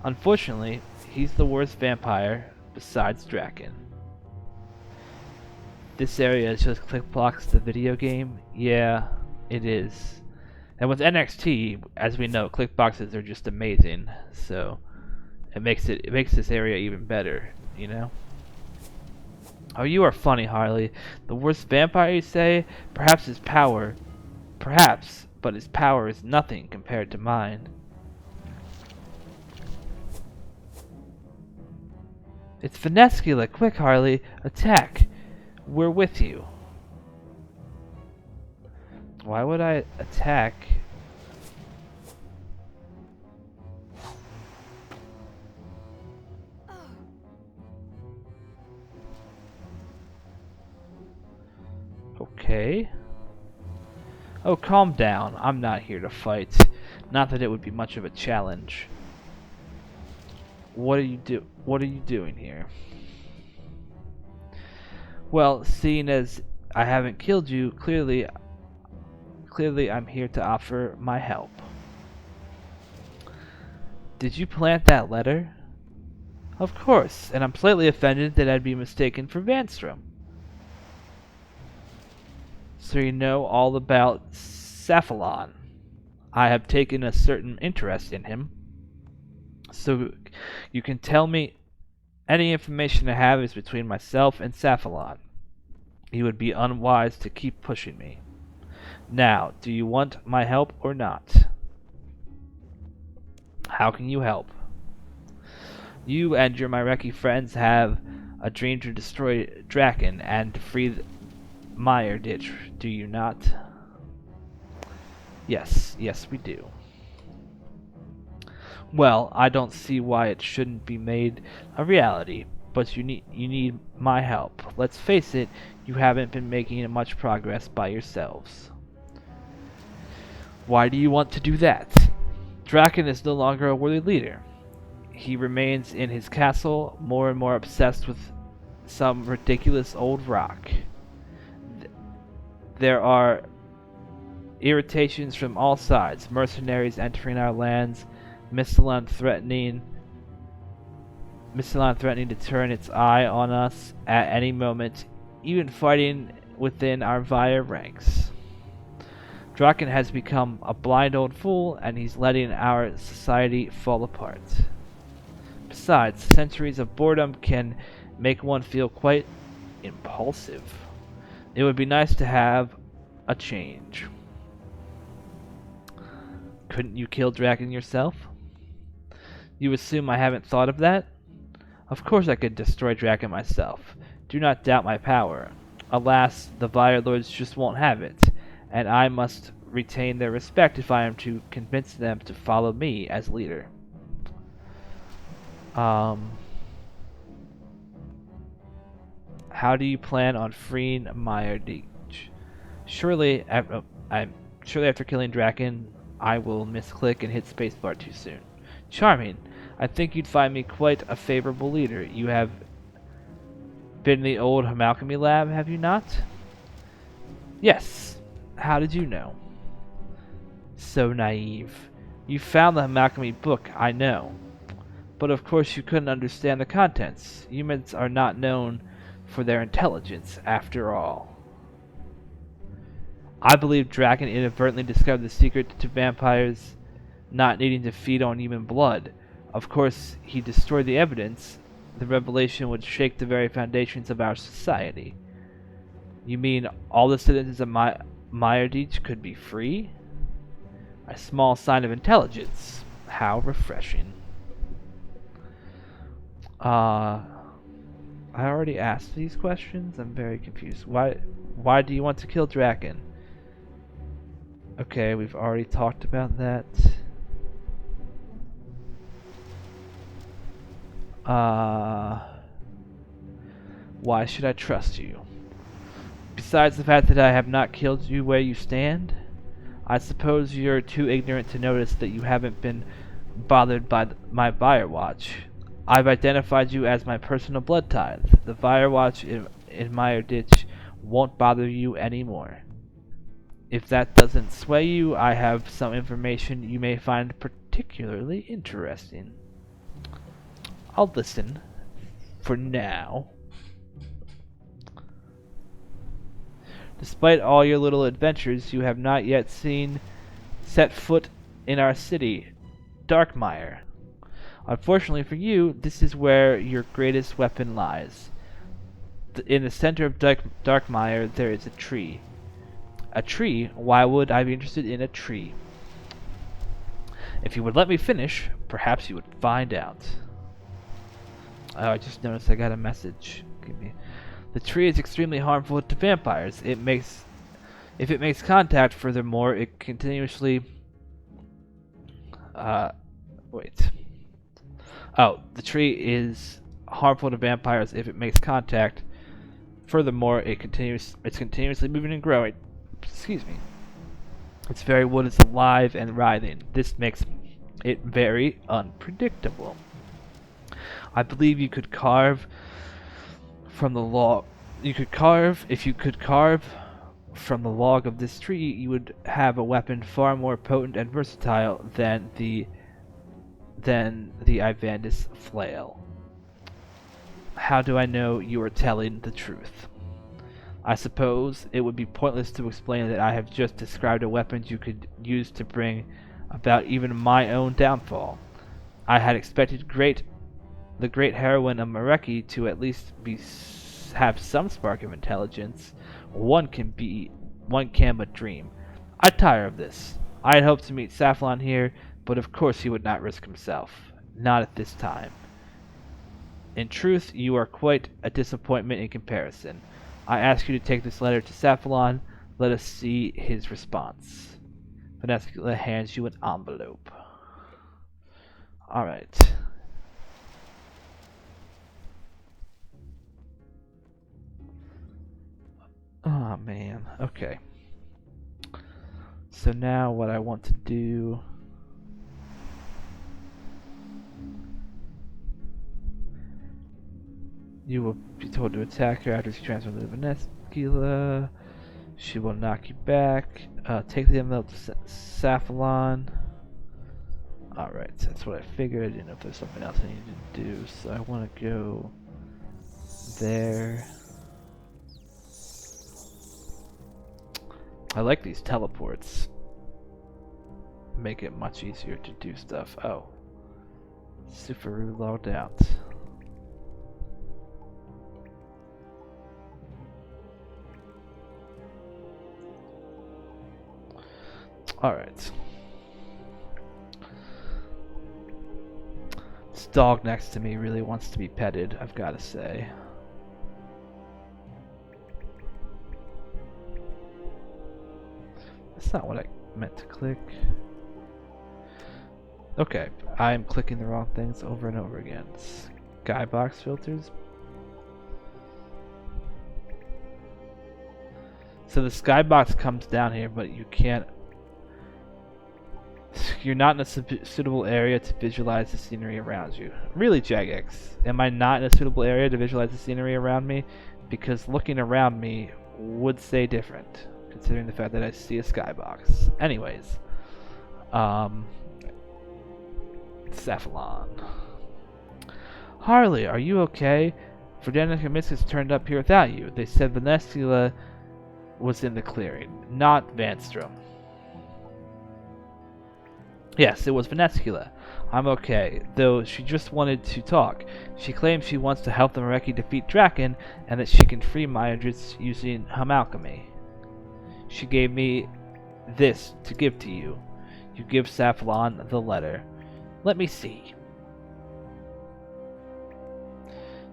Unfortunately, he's the worst vampire besides Draken. This area is just click blocks the video game? Yeah, it is. And with NXT, as we know, click boxes are just amazing. So it makes this area even better, you know? Oh, you are funny, Harley. The worst vampire, you say? Perhaps his power. Perhaps, but his power is nothing compared to mine. It's Venescula. Quick, Harley. Attack. We're with you. Why would I attack? Okay. Oh, calm down. I'm not here to fight. Not that it would be much of a challenge. What are you doing here? Well, seeing as I haven't killed you, clearly I'm here to offer my help. Did you plant that letter? Of course, and I'm slightly offended that I'd be mistaken for Vanstrom. So you know all about Cephalon. I have taken a certain interest in him. So you can tell me any information I have is between myself and Cephalon. He would be unwise to keep pushing me. Now, do you want my help or not? How can you help? You and your Myreki friends have a dream to destroy Draken and to free Meyer Ditch, do you not? Yes, we do. Well, I don't see why it shouldn't be made a reality, but you need my help. Let's face it, you haven't been making much progress by yourselves. Why do you want to do that? Draken is no longer a worthy leader. He remains in his castle, more and more obsessed with some ridiculous old rock. There are irritations from all sides, mercenaries entering our lands, Mistalon threatening to turn its eye on us at any moment, even fighting within our Vire ranks. Draken has become a blind old fool, and he's letting our society fall apart. Besides, centuries of boredom can make one feel quite impulsive. It would be nice to have a change. Couldn't you kill Draken yourself? You assume I haven't thought of that? Of course I could destroy Draken myself. Do not doubt my power. Alas, the Vire Lords just won't have it, and I must retain their respect if I am to convince them to follow me as leader. How do you plan on freeing Meyer Ditch? Surely after killing Draken, I will misclick and hit spacebar too soon. Charming. I think you'd find me quite a favorable leader. You have been in the old Alchemy lab, have you not? Yes. How did you know? So naive. You found the Alchemy book, I know. But of course you couldn't understand the contents. Humans are not known for their intelligence, after all. I believe Draken inadvertently discovered the secret to vampires not needing to feed on human blood. Of course, he destroyed the evidence. The revelation would shake the very foundations of our society. You mean all the citizens of Meyerditch could be free? A small sign of intelligence. How refreshing. I already asked these questions. I'm very confused. Why do you want to kill Draken? Okay, we've already talked about that. Why should I trust you? Besides the fact that I have not killed you where you stand, I suppose you're too ignorant to notice that you haven't been bothered by my Firewatch. I've identified you as my personal blood tithe. The Firewatch in Meyerditch won't bother you anymore. If that doesn't sway you, I have some information you may find particularly interesting. I'll listen. For now. Despite all your little adventures, you have not yet set foot in our city, Darkmeyer. Unfortunately for you, this is where your greatest weapon lies. In the center of Darkmeyer, there is a tree. A tree? Why would I be interested in a tree? If you would let me finish, perhaps you would find out. Oh, I just noticed I got a message. The tree is extremely harmful to vampires. If it makes contact, furthermore, it continuously... wait. Oh, the tree is harmful to vampires if it makes contact. Furthermore, it's continuously moving and growing. Excuse me. Its very wood is alive and writhing. This makes it very unpredictable. I believe you could carve from the log. If you could carve from the log of this tree, you would have a weapon far more potent and versatile than the Ivandis flail. How do I know you are telling the truth? I suppose it would be pointless to explain that I have just described a weapon you could use to bring about even my own downfall. I had expected the great heroine of Mareki to at least have some spark of intelligence. One can but dream. I tire of this. I had hoped to meet Safflon here, but of course he would not risk himself. Not at this time. In truth, you are quite a disappointment in comparison. I ask you to take this letter to Safflon. Let us see his response. Vanessa hands you an envelope. Alright. Oh man, okay. So now what I want to do... You will be told to attack her after she transfers to Vanessa. She will knock you back. Take the envelope to Safflon. Alright, that's what I figured. I didn't know if there's something else I needed to do. So I want to go there. I like these teleports. Make it much easier to do stuff. Oh. Sufaru logged out. Alright. This dog next to me really wants to be petted, I've got to say. That's not what I meant to click. Okay, I'm clicking the wrong things over and over again. Skybox filters. So the skybox comes down here, but you can't... You're not in a suitable area to visualize the scenery around you. Really, Jagex? Am I not in a suitable area to visualize the scenery around me? Because looking around me would say different, considering the fact that I see a skybox. Anyways. Safflon. Harley, are you okay? Verdanica and Miskus turned up here without you. They said Vanessa was in the clearing, not Vanstrom. Yes, it was Venescula. I'm okay, though she just wanted to talk. She claims she wants to help the Mareki defeat Draken, and that she can free Myerdritz using alchemy. She gave me this to give to you. You give Safflon the letter. Let me see.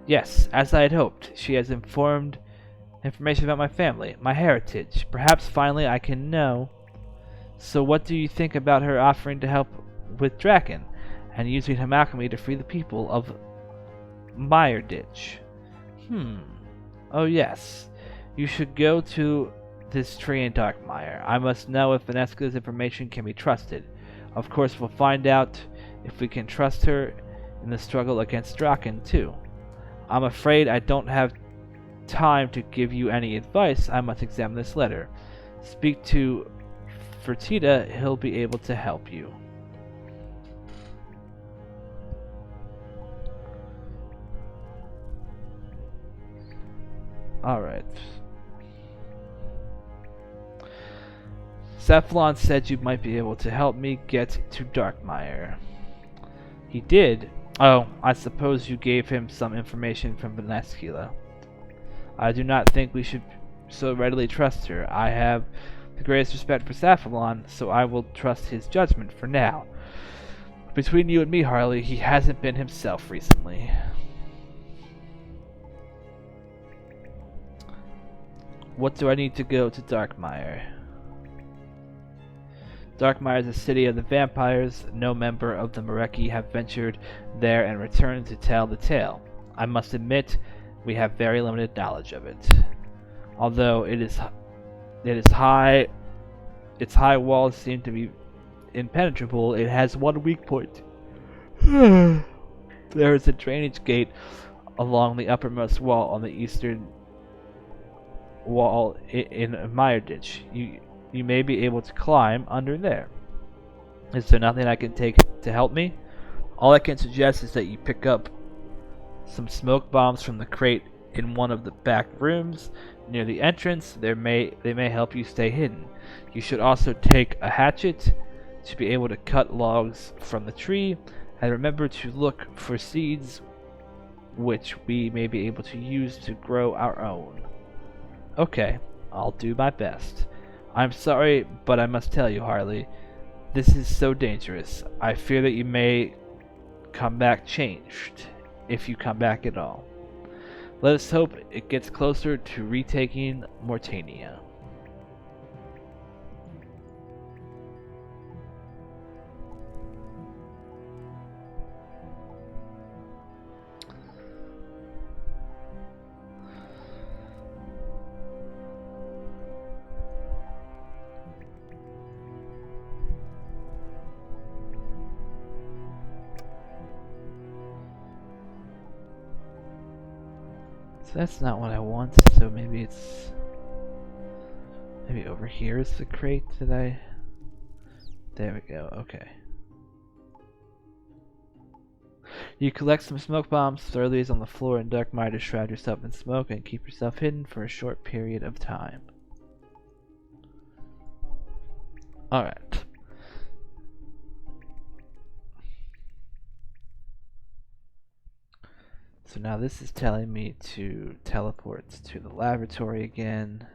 Yes, as I had hoped, she has informed information about my family, my heritage. Perhaps finally I can know. So what do you think about her offering to help with Draken, and using her alchemy to free the people of Myerditch? Oh yes. You should go to this tree in Darkmeyer. I must know if Venesca's information can be trusted. Of course, we'll find out if we can trust her in the struggle against Draken, too. I'm afraid I don't have time to give you any advice. I must examine this letter. Speak to Fertita, he'll be able to help you. Alright. Safflon said you might be able to help me get to Darkmeyer. He did? Oh, I suppose you gave him some information from Venescula. I do not think we should so readily trust her. I have the greatest respect for Safflon, so I will trust his judgment for now. Between you and me, Harley, he hasn't been himself recently. What do I need to go to Darkmeyer? Darkmeyer is a city of the vampires. No member of the Mareki have ventured there and returned to tell the tale. I must admit, we have very limited knowledge of it. Although it is high, its high walls seem to be impenetrable. It has one weak point. There is a drainage gate along the uppermost wall on the eastern wall in Myerditch. You may be able to climb under there. Is there nothing I can take to help me? All I can suggest is that you pick up some smoke bombs from the crate in one of the back rooms near the entrance. They may help you stay hidden. You should also take a hatchet to be able to cut logs from the tree, and remember to look for seeds which we may be able to use to grow our own. Okay, I'll do my best. I'm sorry, but I must tell you, Harley, this is so dangerous. I fear that you may come back changed, if you come back at all. Let us hope it gets closer to retaking Mortania. So that's not what I want, so maybe it's... Maybe over here is the crate that I... There we go, okay. You collect some smoke bombs, throw these on the floor in Darkmeyer to shroud yourself in smoke and keep yourself hidden for a short period of time. Alright. So now this is telling me to teleport to the laboratory again.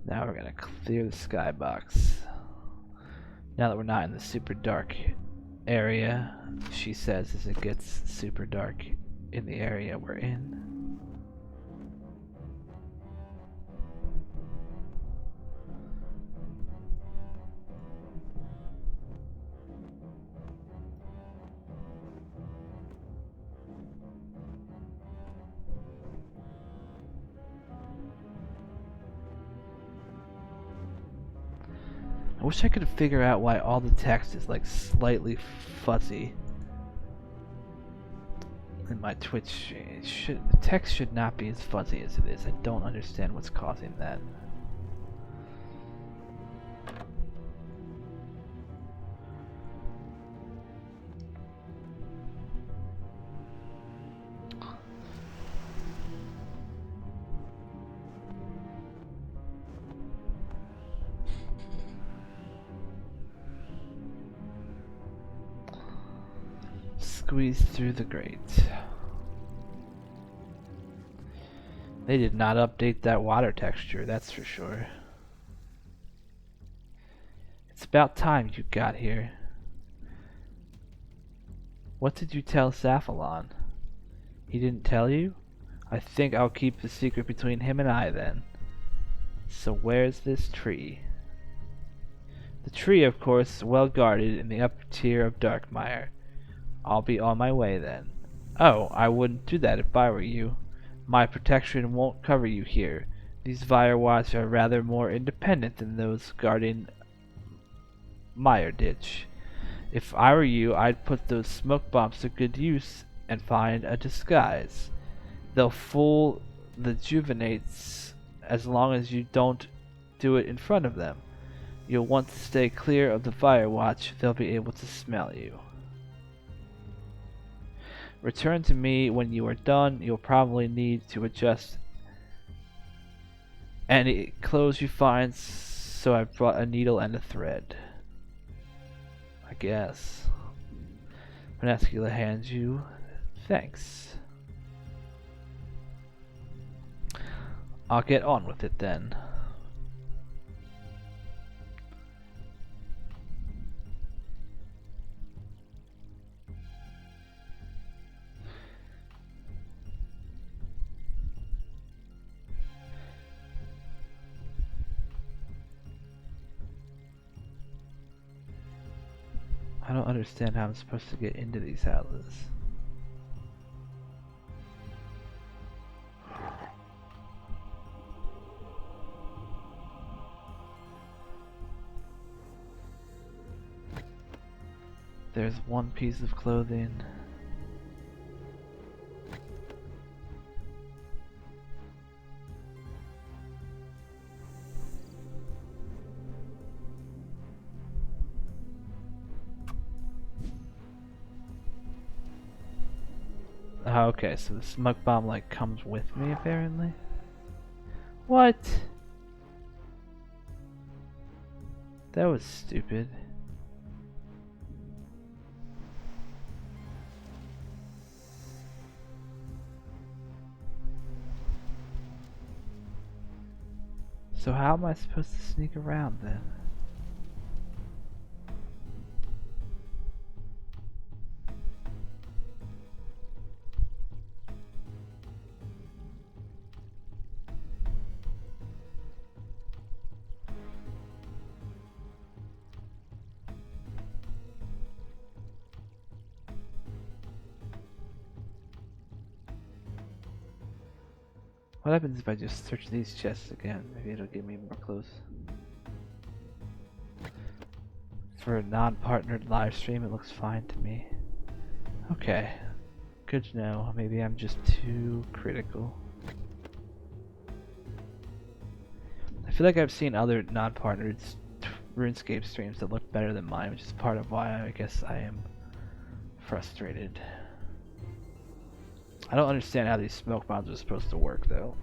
Now we're gonna clear the skybox. Now that we're not in the super dark area, she says, as it gets super dark in the area we're in. I wish I could figure out why all the text is like slightly fuzzy in my Twitch. The text should not be as fuzzy as it is. I don't understand what's causing that. squeeze through the grate. They did not update that water texture, that's for sure. It's about time you got here. What did you tell Saphalon? He didn't tell you? I think I'll keep the secret between him and I then. So where's this tree? The tree, of course, well guarded in the upper tier of Darkmeyer. I'll be on my way then. Oh, I wouldn't do that if I were you. My protection won't cover you here. These firewatch are rather more independent than those guarding Meyer Ditch. If I were you, I'd put those smoke bombs to good use and find a disguise. They'll fool the Juvenates as long as you don't do it in front of them. You'll want to stay clear of the firewatch. They'll be able to smell you. Return to me when you are done. You'll probably need to adjust any clothes you find, so I brought a needle and a thread. I guess. Renascula hands you. Thanks. I'll get on with it then. I don't understand how I'm supposed to get into these houses. There's one piece of clothing. Oh, okay, so the smoke bomb like comes with me apparently. What? That was stupid. So how am I supposed to sneak around then? What happens if I just search these chests again? Maybe it'll give me more clues. For a non-partnered live stream, it looks fine to me. Okay. Good to know. Maybe I'm just too critical. I feel like I've seen other non-partnered RuneScape streams that look better than mine, which is part of why I guess I am frustrated. I don't understand how these smoke bombs are supposed to work though.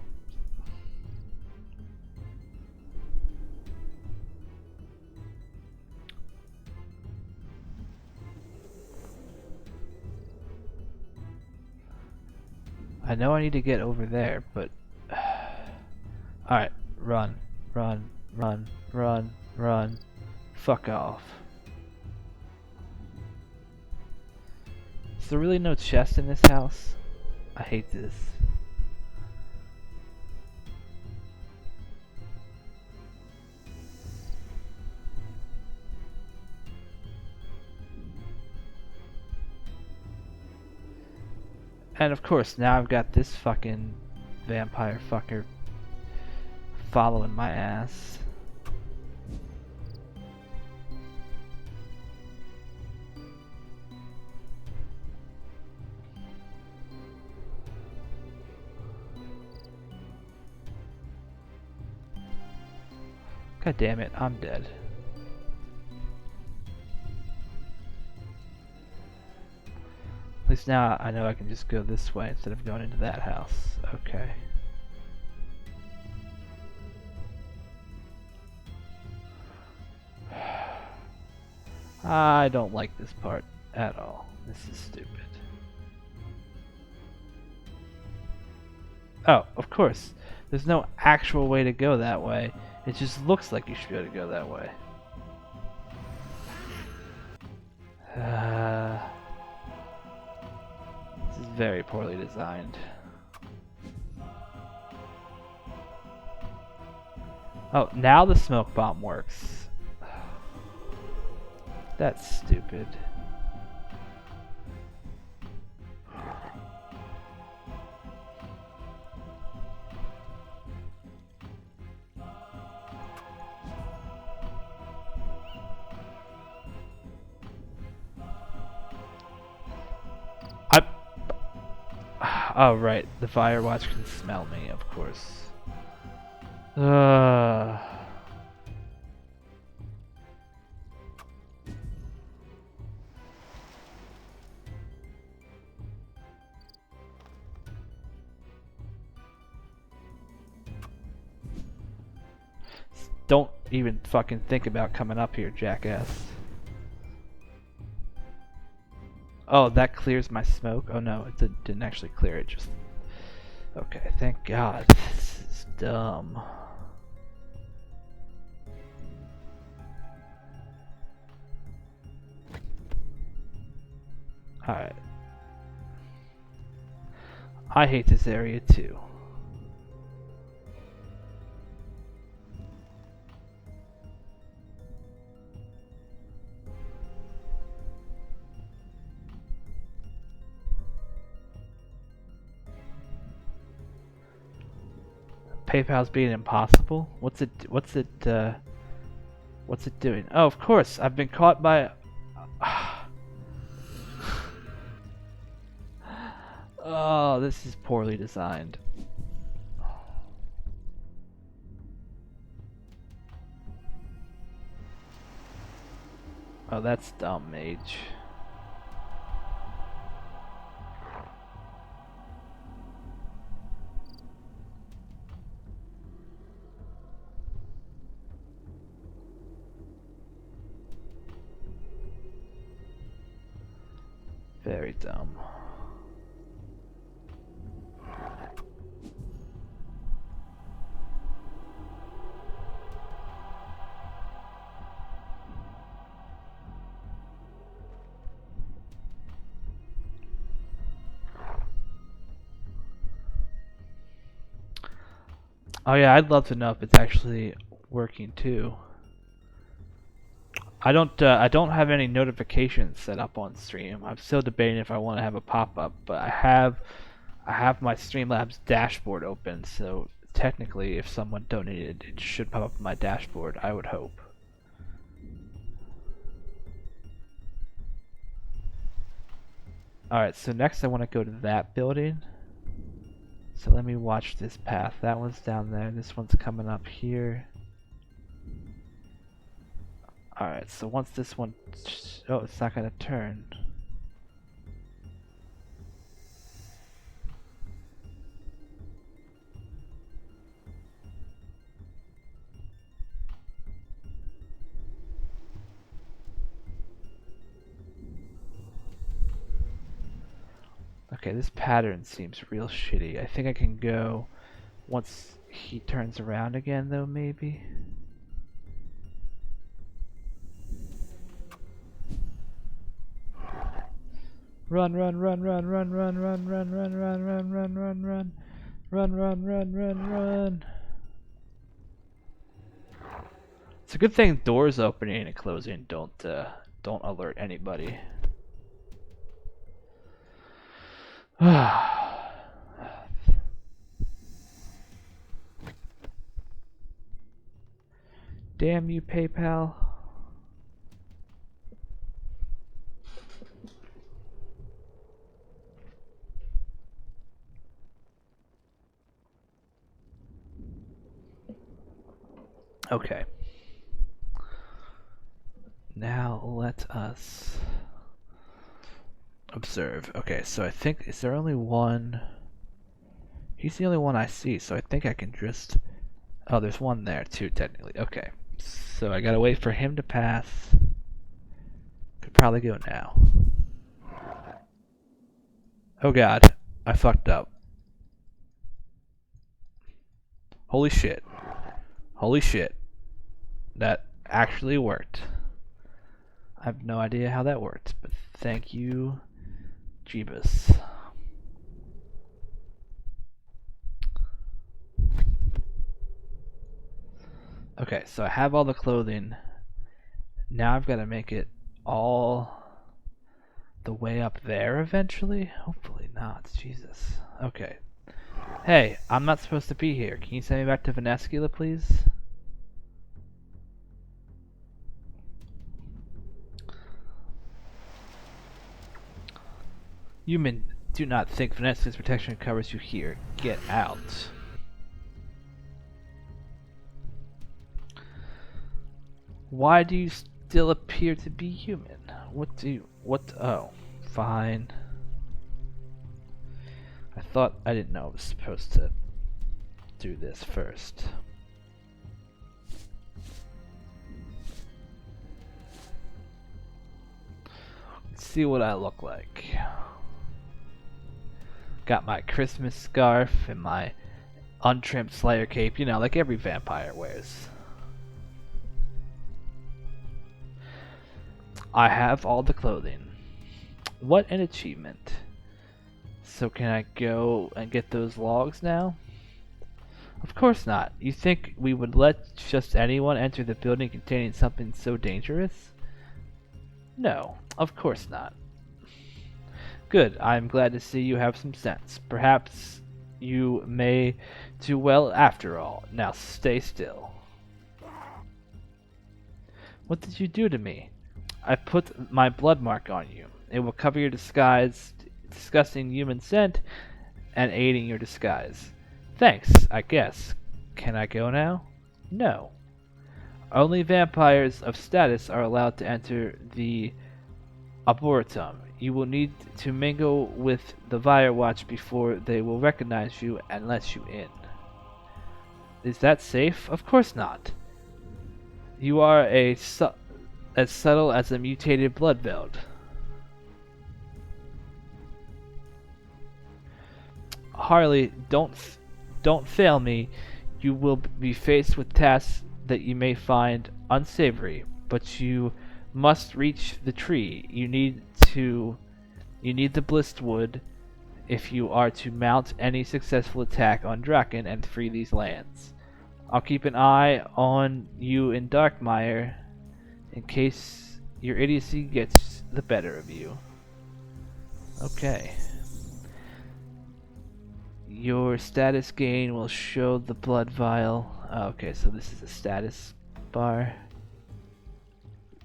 I know I need to get over there, but alright, run, run, run, run, run. Fuck off. Is there really no chest in this house? I hate this. And of course, now I've got this fucking vampire fucker following my ass. God damn it, I'm dead. At least now I know I can just go this way instead of going into that house. Okay. I don't like this part at all. This is stupid. Oh, of course. There's no actual way to go that way. It just looks like you should be able to go that way. This is very poorly designed. Oh, now the smoke bomb works. That's stupid. Oh, right. The Firewatch can smell me, of course. Don't even fucking think about coming up here, jackass. Oh, that clears my smoke? Oh no, it didn't actually clear it, just... Okay, thank God. This is dumb. Alright. I hate this area too. PayPal's being impossible? What's it doing? Oh, of course, I've been caught by... Oh, this is poorly designed. Oh, that's dumb, mage. Very dumb. Oh yeah, I'd love to know if it's actually working too. I don't have any notifications set up on stream. I'm still debating if I want to have a pop-up, but I have my Streamlabs dashboard open, so technically if someone donated, it should pop up on my dashboard, I would hope. Alright, so next I want to go to that building. So let me watch this path. That one's down there, this one's coming up here. Alright, so once this one... Oh, it's not gonna turn. Okay, this pattern seems real shitty. I think I can go once he turns around again, though, maybe? Run, run, run, run, run, run, run, run, run, run, run, run, run, run. Run, run, run, run, run. It's a good thing doors opening and closing don't alert anybody. Damn you, PayPal. Okay. Now let us observe. Okay, so I think, is there only one? He's the only one I see, so I think I can just... Oh, there's one there too, technically. Okay, so I gotta wait for him to pass. Could probably go now. Oh god, I fucked up. Holy shit. Holy shit. That actually worked. I have no idea how that worked, but thank you, Jeebus. Okay, so I have all the clothing. Now I've got to make it all the way up there eventually? Hopefully not. Jesus. Okay. Hey, I'm not supposed to be here. Can you send me back to Venescula, please? Human, do not think Venescula's protection covers you here. Get out. Why do you still appear to be human? Oh, fine. I didn't know I was supposed to do this first. Let's see what I look like. Got my Christmas scarf and my untrimmed Slayer cape, you know, like every vampire wears. I have all the clothing. What an achievement. So can I go and get those logs now? Of course not. You think we would let just anyone enter the building containing something so dangerous? No, of course not. Good, I'm glad to see you have some sense. Perhaps you may do well after all. Now stay still. What did you do to me? I put my blood mark on you. It will cover your disgusting human scent and aiding your disguise. Thanks, I guess. Can I go now? No. Only vampires of status are allowed to enter the Arboretum. You will need to mingle with the Firewatch before they will recognize you and let you in. Is that safe? Of course not. You are as subtle as a mutated blood veld. Harley, don't fail me. You will be faced with tasks that you may find unsavory, but you must reach the tree. You need the Blistwood if you are to mount any successful attack on Draken and free these lands. I'll keep an eye on you in Darkmeyer in case your idiocy gets the better of you. Okay. Your status gain will show the blood vial. Oh, okay, so this is a status bar.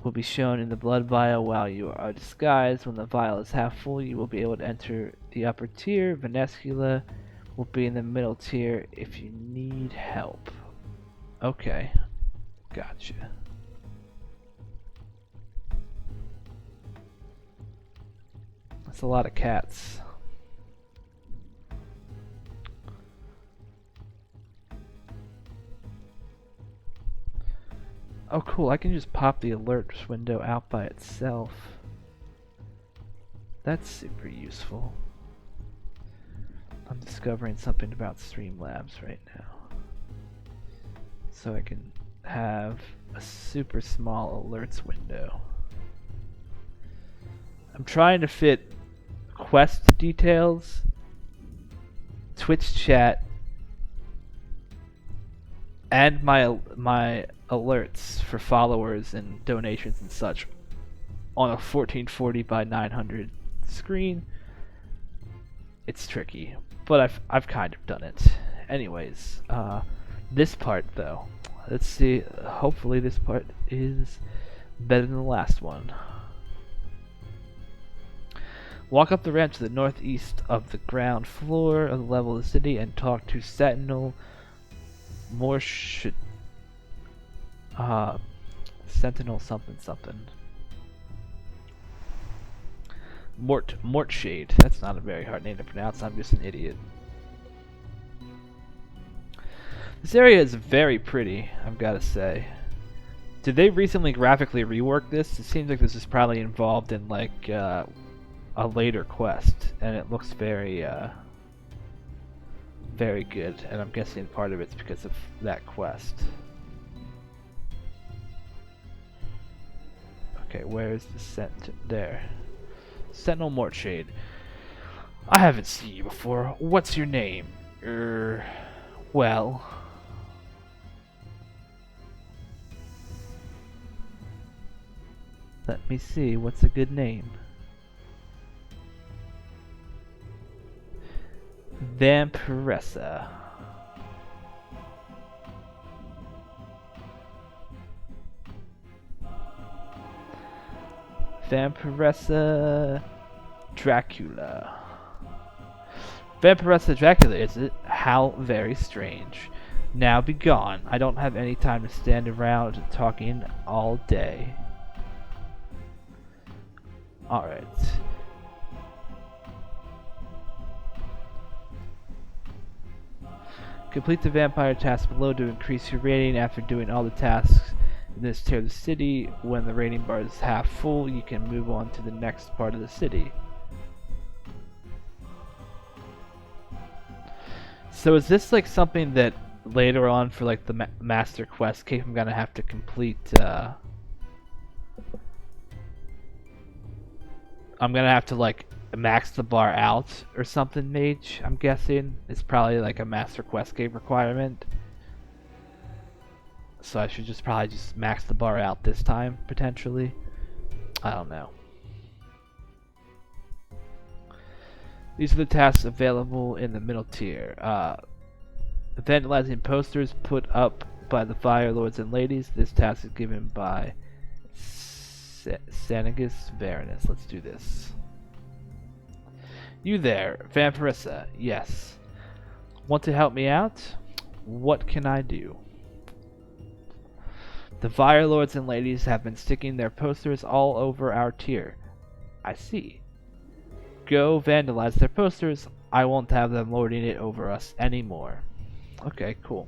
Will be shown in the blood vial while you are disguised. When the vial is half full, you will be able to enter the upper tier. Venescula will be in the middle tier if you need help. Okay, gotcha. That's a lot of cats. Oh cool, I can just pop the alerts window out by itself. That's super useful. I'm discovering something about Streamlabs right now. So I can have a super small alerts window. I'm trying to fit quest details, Twitch chat, and my alerts for followers and donations and such on a 1440 by 900 screen. It's tricky, but I've kind of done it. Anyways, this part though, let's see. Hopefully this part is better than the last one. Walk up the ramp to the northeast of the ground floor of the level of the city and talk to Sentinel Sentinel something. Mortshade. That's not a very hard name to pronounce. I'm just an idiot. This area is very pretty, I've got to say. Did they recently graphically rework this? It seems like this is probably involved in like a later quest, and it looks very very good, and I'm guessing part of it's because of that quest. Okay, where's the scent? There. Sentinel Mortshade. I haven't seen you before. What's your name? Well... Let me see, what's a good name? Vampiressa. Vampiressa Dracula. Vampiressa Dracula, is it? How very strange. Now be gone. I don't have any time to stand around talking all day. Alright. Complete the vampire task below to increase your rating. After doing all the tasks in this tier of the city, when the rating bar is half full, you can move on to the next part of the city. So is this like something that later on for like the master quest cave I'm gonna have to complete? I'm gonna have to like max the bar out or something, mage. I'm guessing it's probably like a master quest cave requirement. So I should just probably just max the bar out this time potentially. I don't know. These are the tasks available in the middle tier. Vandalizing posters put up by the Fire Lords and Ladies. This task is given by Sanagus Varanus. Let's do this. You there, Vampiressa. Yes. Want to help me out? What can I do? The Fire Lords and Ladies have been sticking their posters all over our tier. I see. Go vandalize their posters. I won't have them lording it over us anymore. Okay, cool.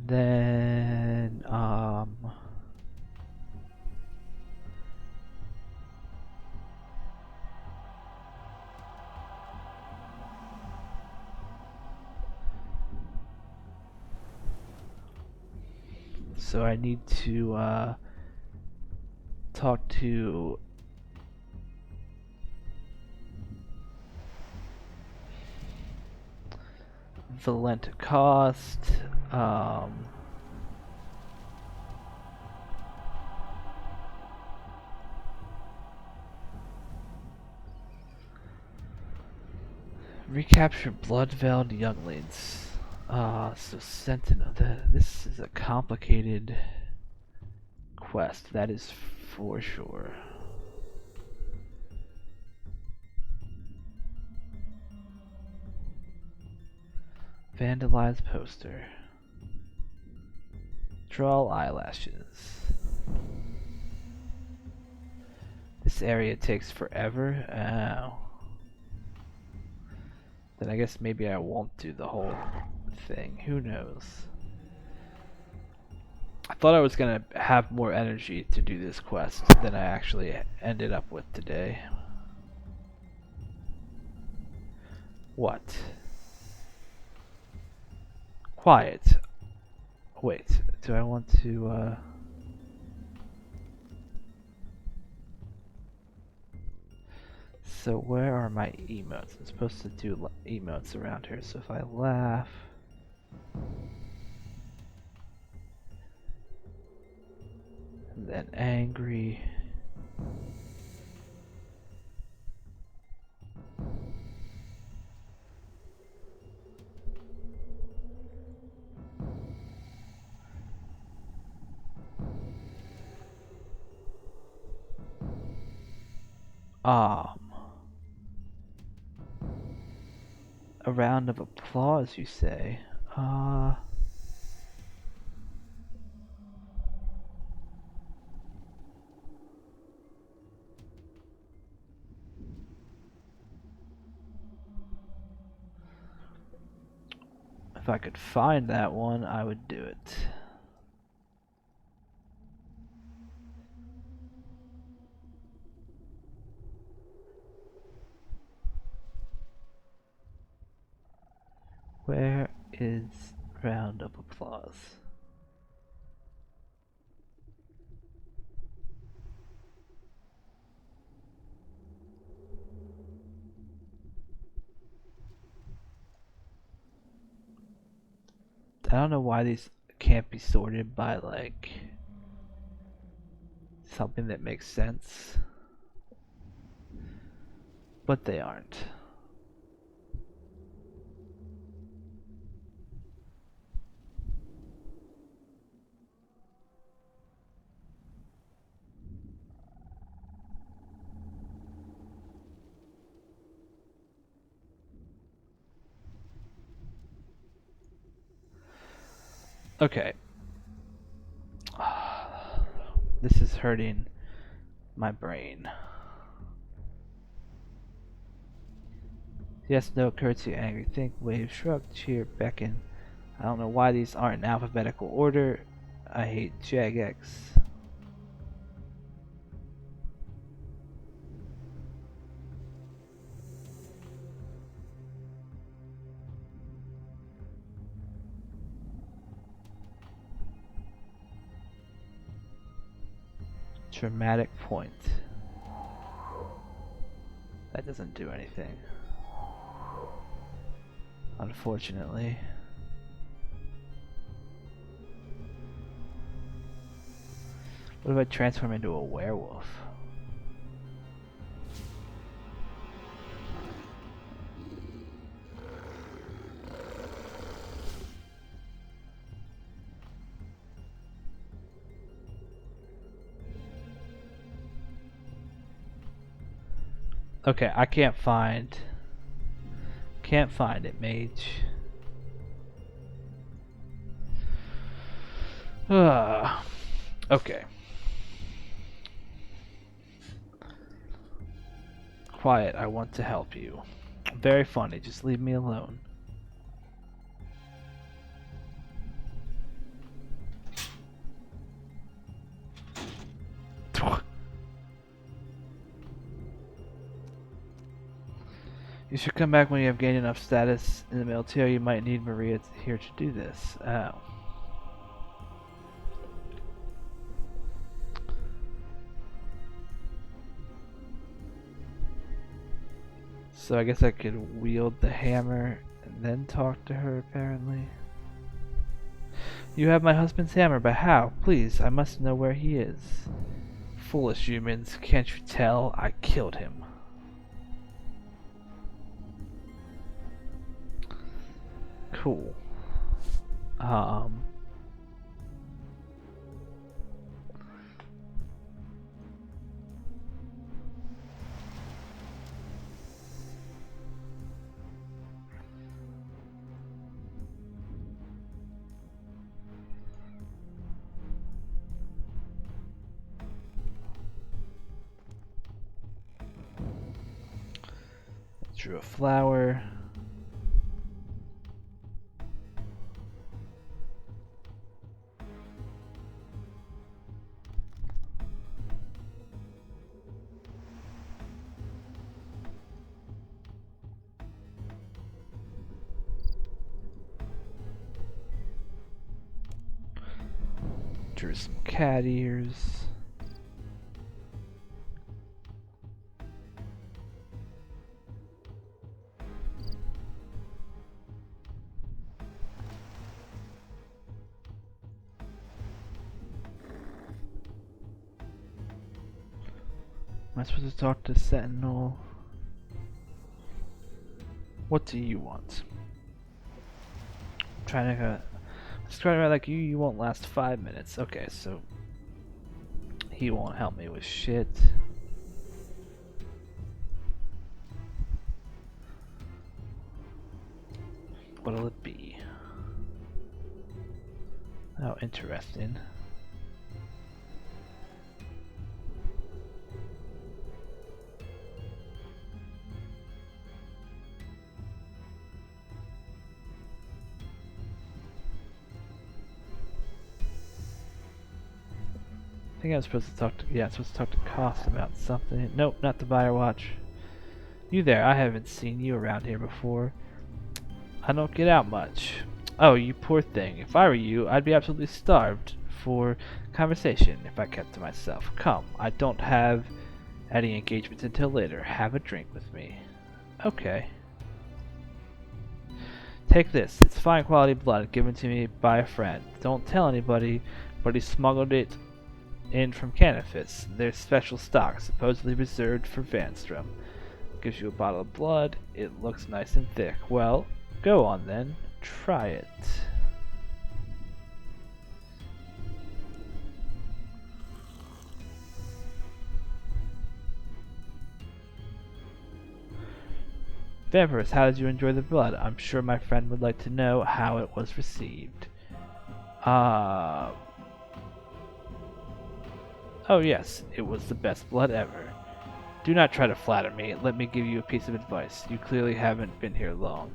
Then, so I need to, talk to Valent Cost, recapture blood-veiled younglings. So Sentinel, this is a complicated quest, that is for sure. Vandalize poster. Draw eyelashes. This area takes forever. Oh. Then I guess maybe I won't do the whole thing. Who knows? I thought I was gonna have more energy to do this quest than I actually ended up with today. What? Quiet. Wait, do I want to, So where are my emotes? I'm supposed to do emotes around here, so if I laugh... And then angry... A round of applause, you say? If I could find that one, I would do it. Round of applause. I don't know why these can't be sorted by like something that makes sense, but they aren't. Okay. This is hurting my brain. Yes, no, curtsy, angry, think, wave, shrug, cheer, beckon. I don't know why these aren't in alphabetical order. I hate jagex. Dramatic point. That doesn't do anything. Unfortunately. What if I transform into a werewolf? Okay, I can't find it, mage. Okay. Quiet, I want to help you. Very funny, just leave me alone. You should come back when you have gained enough status in the military. You might need Maria here to do this. Oh. So I guess I could wield the hammer and then talk to her, apparently. You have my husband's hammer, but how? Please, I must know where he is. Foolish humans, can't you tell? I killed him. Cool. Drew a flower. Drew some cat ears. Am I supposed to talk to Sentinel? What do you want? I'm trying to describe it like you won't last 5 minutes. Okay, so he won't help me with shit. What'll it be? Oh, interesting. I think I was supposed to talk to, yeah, I was supposed to talk to Koss about something. Nope, not the buyer watch. You there, I haven't seen you around here before. I don't get out much. Oh, you poor thing. If I were you, I'd be absolutely starved for conversation if I kept to myself. Come, I don't have any engagements until later. Have a drink with me. Okay. Take this. It's fine quality blood given to me by a friend. Don't tell anybody, but he smuggled it in from Canifis. There's special stock, supposedly reserved for Vanstrom. Gives you a bottle of blood. It looks nice and thick. Well, go on then. Try it. Vampirus, how did you enjoy the blood? I'm sure my friend would like to know how it was received. Oh yes, it was the best blood ever. Do not try to flatter me. Let me give you a piece of advice. You clearly haven't been here long.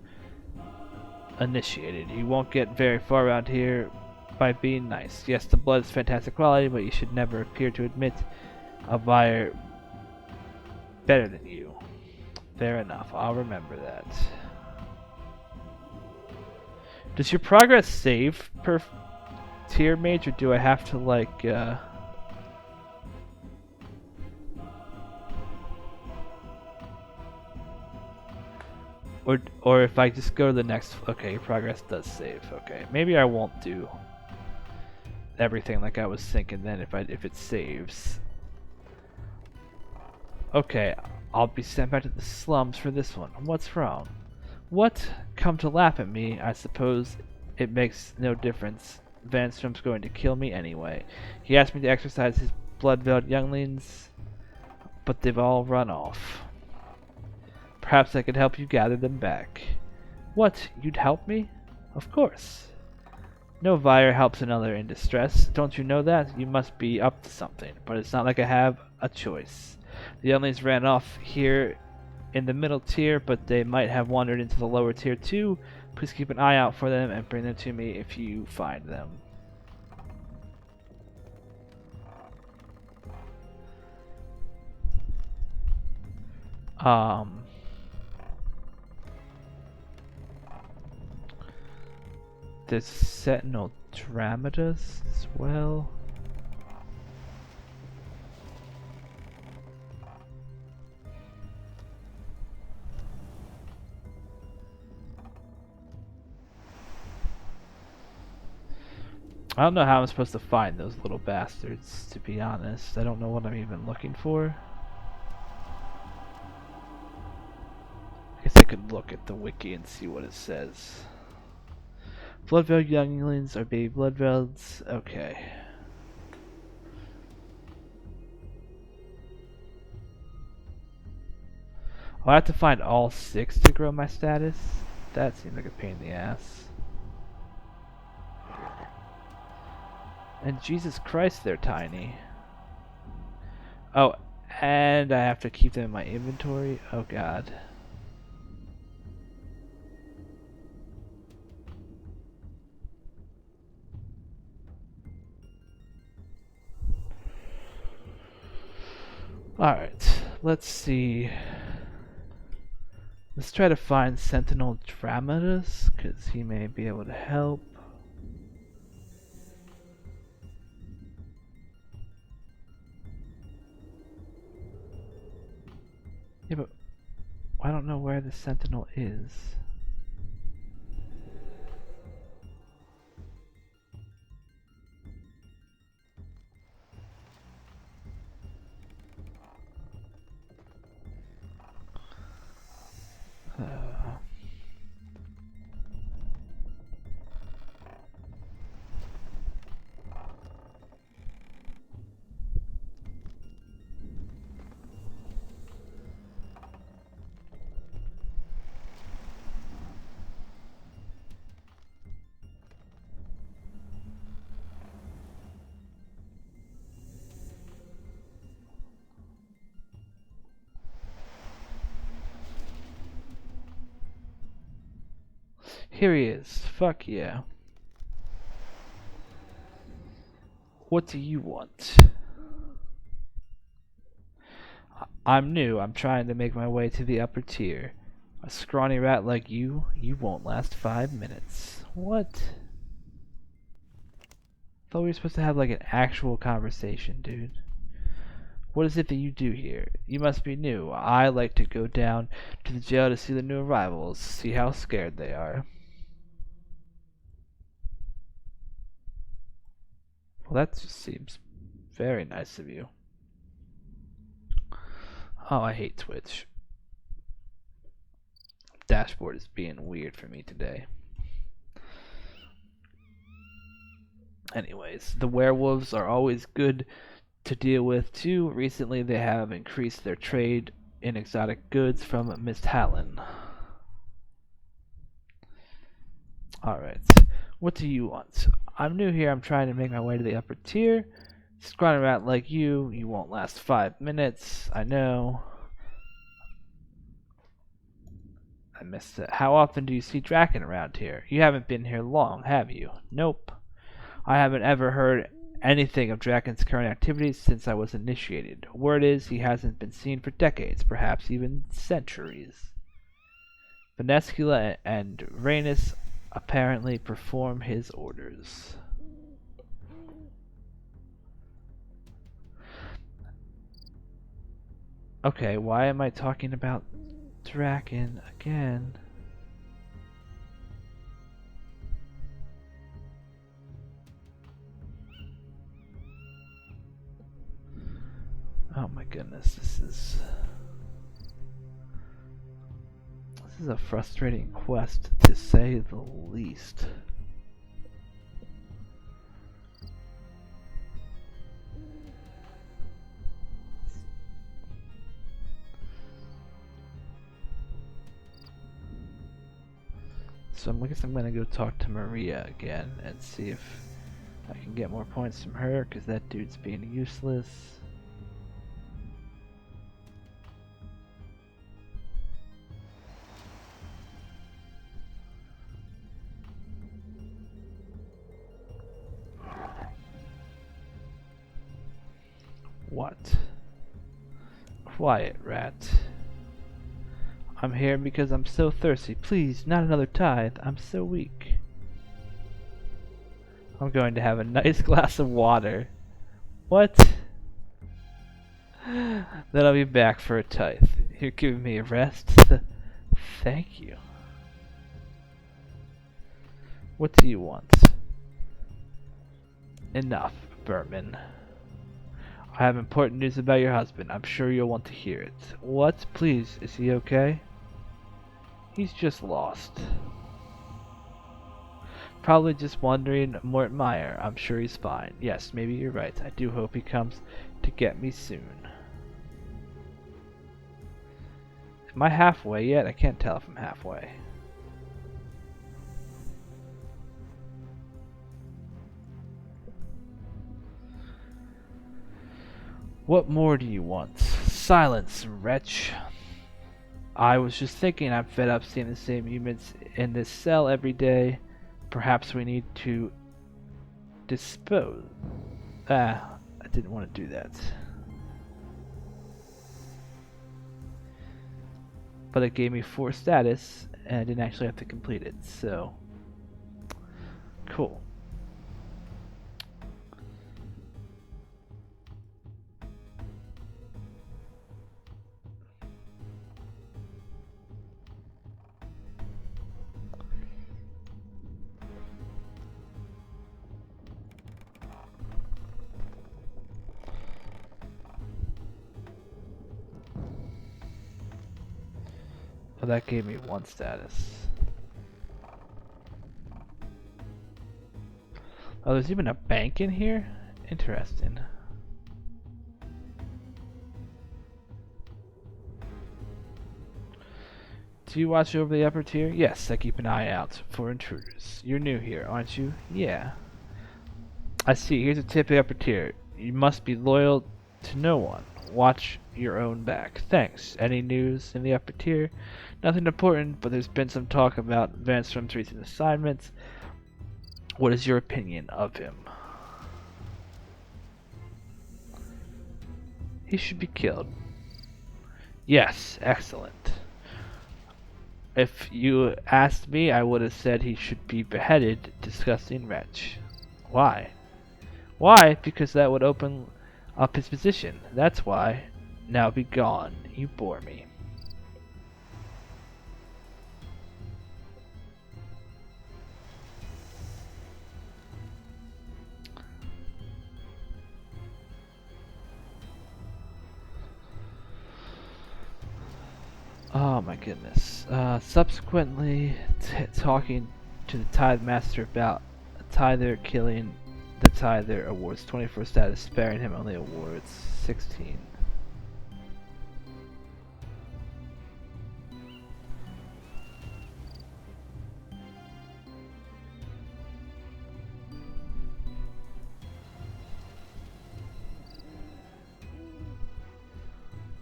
Initiated. You won't get very far around here by being nice. Yes, the blood is fantastic quality, but you should never appear to admit a buyer better than you. Fair enough. I'll remember that. Does your progress save per tier mage, or do I have to like or if I just go to the next, okay, your progress does save. Okay, maybe I won't do everything like I was thinking then if it saves. Okay, I'll be sent back to the slums for this one. What's wrong? What? Come to laugh at me? I suppose it makes no difference. Vanstrom's going to kill me anyway. He asked me to exercise his blood-veiled younglings, but they've all run off. Perhaps I could help you gather them back. What? You'd help me? Of course. No Vire helps another in distress. Don't you know that? You must be up to something, but it's not like I have a choice. The younglings ran off here in the middle tier, but they might have wandered into the lower tier too. Please keep an eye out for them and bring them to me if you find them. There's Sentinel Dramatus as well. I don't know how I'm supposed to find those little bastards, to be honest. I don't know what I'm even looking for. I guess I could look at the wiki and see what it says. Blood-veiled younglings are baby blood-veils. Okay. I'll have to find all 6 to grow my status. That seems like a pain in the ass. And Jesus Christ, they're tiny. Oh, and I have to keep them in my inventory. Oh god. Alright, let's see. Let's try to find Sentinel Dramatus, because he may be able to help. Yeah, but I don't know where the Sentinel is. Here he is. Fuck yeah. What do you want? I'm new. I'm trying to make my way to the upper tier. A scrawny rat like you won't last 5 minutes. What? Thought we were supposed to have like an actual conversation, dude. What is it that you do here? You must be new. I like to go down to the jail to see the new arrivals, see how scared they are. Well, that just seems very nice of you. Oh, I hate Twitch. Dashboard is being weird for me today. Anyways, the werewolves are always good to deal with too. Recently they have increased their trade in exotic goods from Miss Hallen. Alright, what do you want? I'm new here, I'm trying to make my way to the upper tier. Scrawny rat like you won't last 5 minutes, I know. I missed it. How often do you see Draken around here? You haven't been here long, have you? Nope. I haven't ever heard anything of Draken's current activities since I was initiated. Word is he hasn't been seen for decades, perhaps even centuries. Venescula and Rhaenys apparently perform his orders. Okay, why am I talking about Draken again? Oh my goodness, this is a frustrating quest to say the least. So I guess I'm gonna go talk to Maria again and see if I can get more points from her, because that dude's being useless. What? Quiet, rat. I'm here because I'm so thirsty. Please, not another tithe. I'm so weak. I'm going to have a nice glass of water. What? Then I'll be back for a tithe. You're giving me a rest? Thank you. What do you want? Enough, Berman. I have important news about your husband. I'm sure you'll want to hear it. What? Please, is he okay? He's just lost. Probably just wandering Darkmeyer. I'm sure he's fine. Yes, maybe you're right. I do hope he comes to get me soon. Am I halfway yet? I can't tell if I'm halfway. What more do you want? Silence, wretch. I was just thinking, I'm fed up seeing the same humans in this cell every day. Perhaps we need to dispose. I didn't want to do that. But it gave me 4 status, and I didn't actually have to complete it, so cool. Oh, that gave me 1 status. Oh, there's even a bank in here? Interesting. Do you watch over the upper tier? Yes, I keep an eye out for intruders. You're new here, aren't you? Yeah. I see. Here's a tip of the upper tier. You must be loyal to no one. Watch your own back. Thanks. Any news in the upper tier? Nothing important, but there's been some talk about Vanstrom's recent assignments. What is your opinion of him? He should be killed. Yes, excellent. If you asked me, I would have said he should be beheaded, disgusting wretch. Why? Why? Because that would open up his position. That's why. Now be gone. You bore me. Oh my goodness. Subsequently, talking to the Tithe Master about Tither killing the Tither awards 24 status, sparing him only awards 16.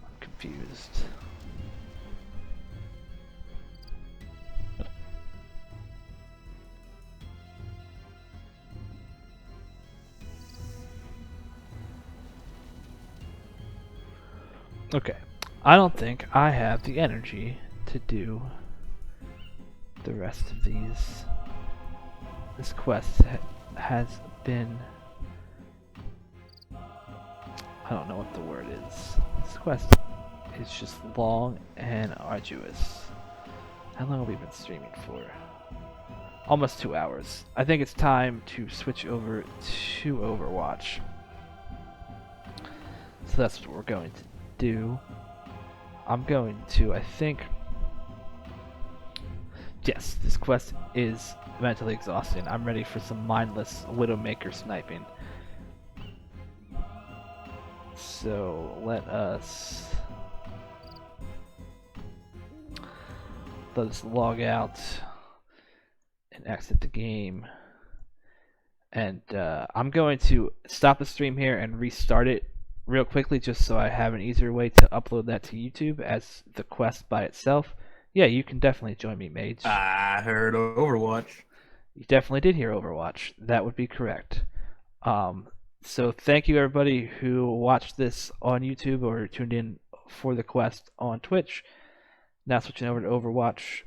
I'm confused. Okay, I don't think I have the energy to do the rest of these. This quest has been... I don't know what the word is. This quest is just long and arduous. How long have we been streaming for? Almost 2 hours. I think it's time to switch over to Overwatch. So that's what we're going to do. I'm going to, I think... Yes, this quest is mentally exhausting. I'm ready for some mindless Widowmaker sniping. So let us log out and exit the game. And I'm going to stop the stream here and restart it real quickly just so I have an easier way to upload that to YouTube as the quest by itself. Yeah, you can definitely join me, Mage. I heard Overwatch. You definitely did hear Overwatch. That would be correct. So thank you everybody who watched this on YouTube or tuned in for the quest on Twitch. Now switching over to Overwatch.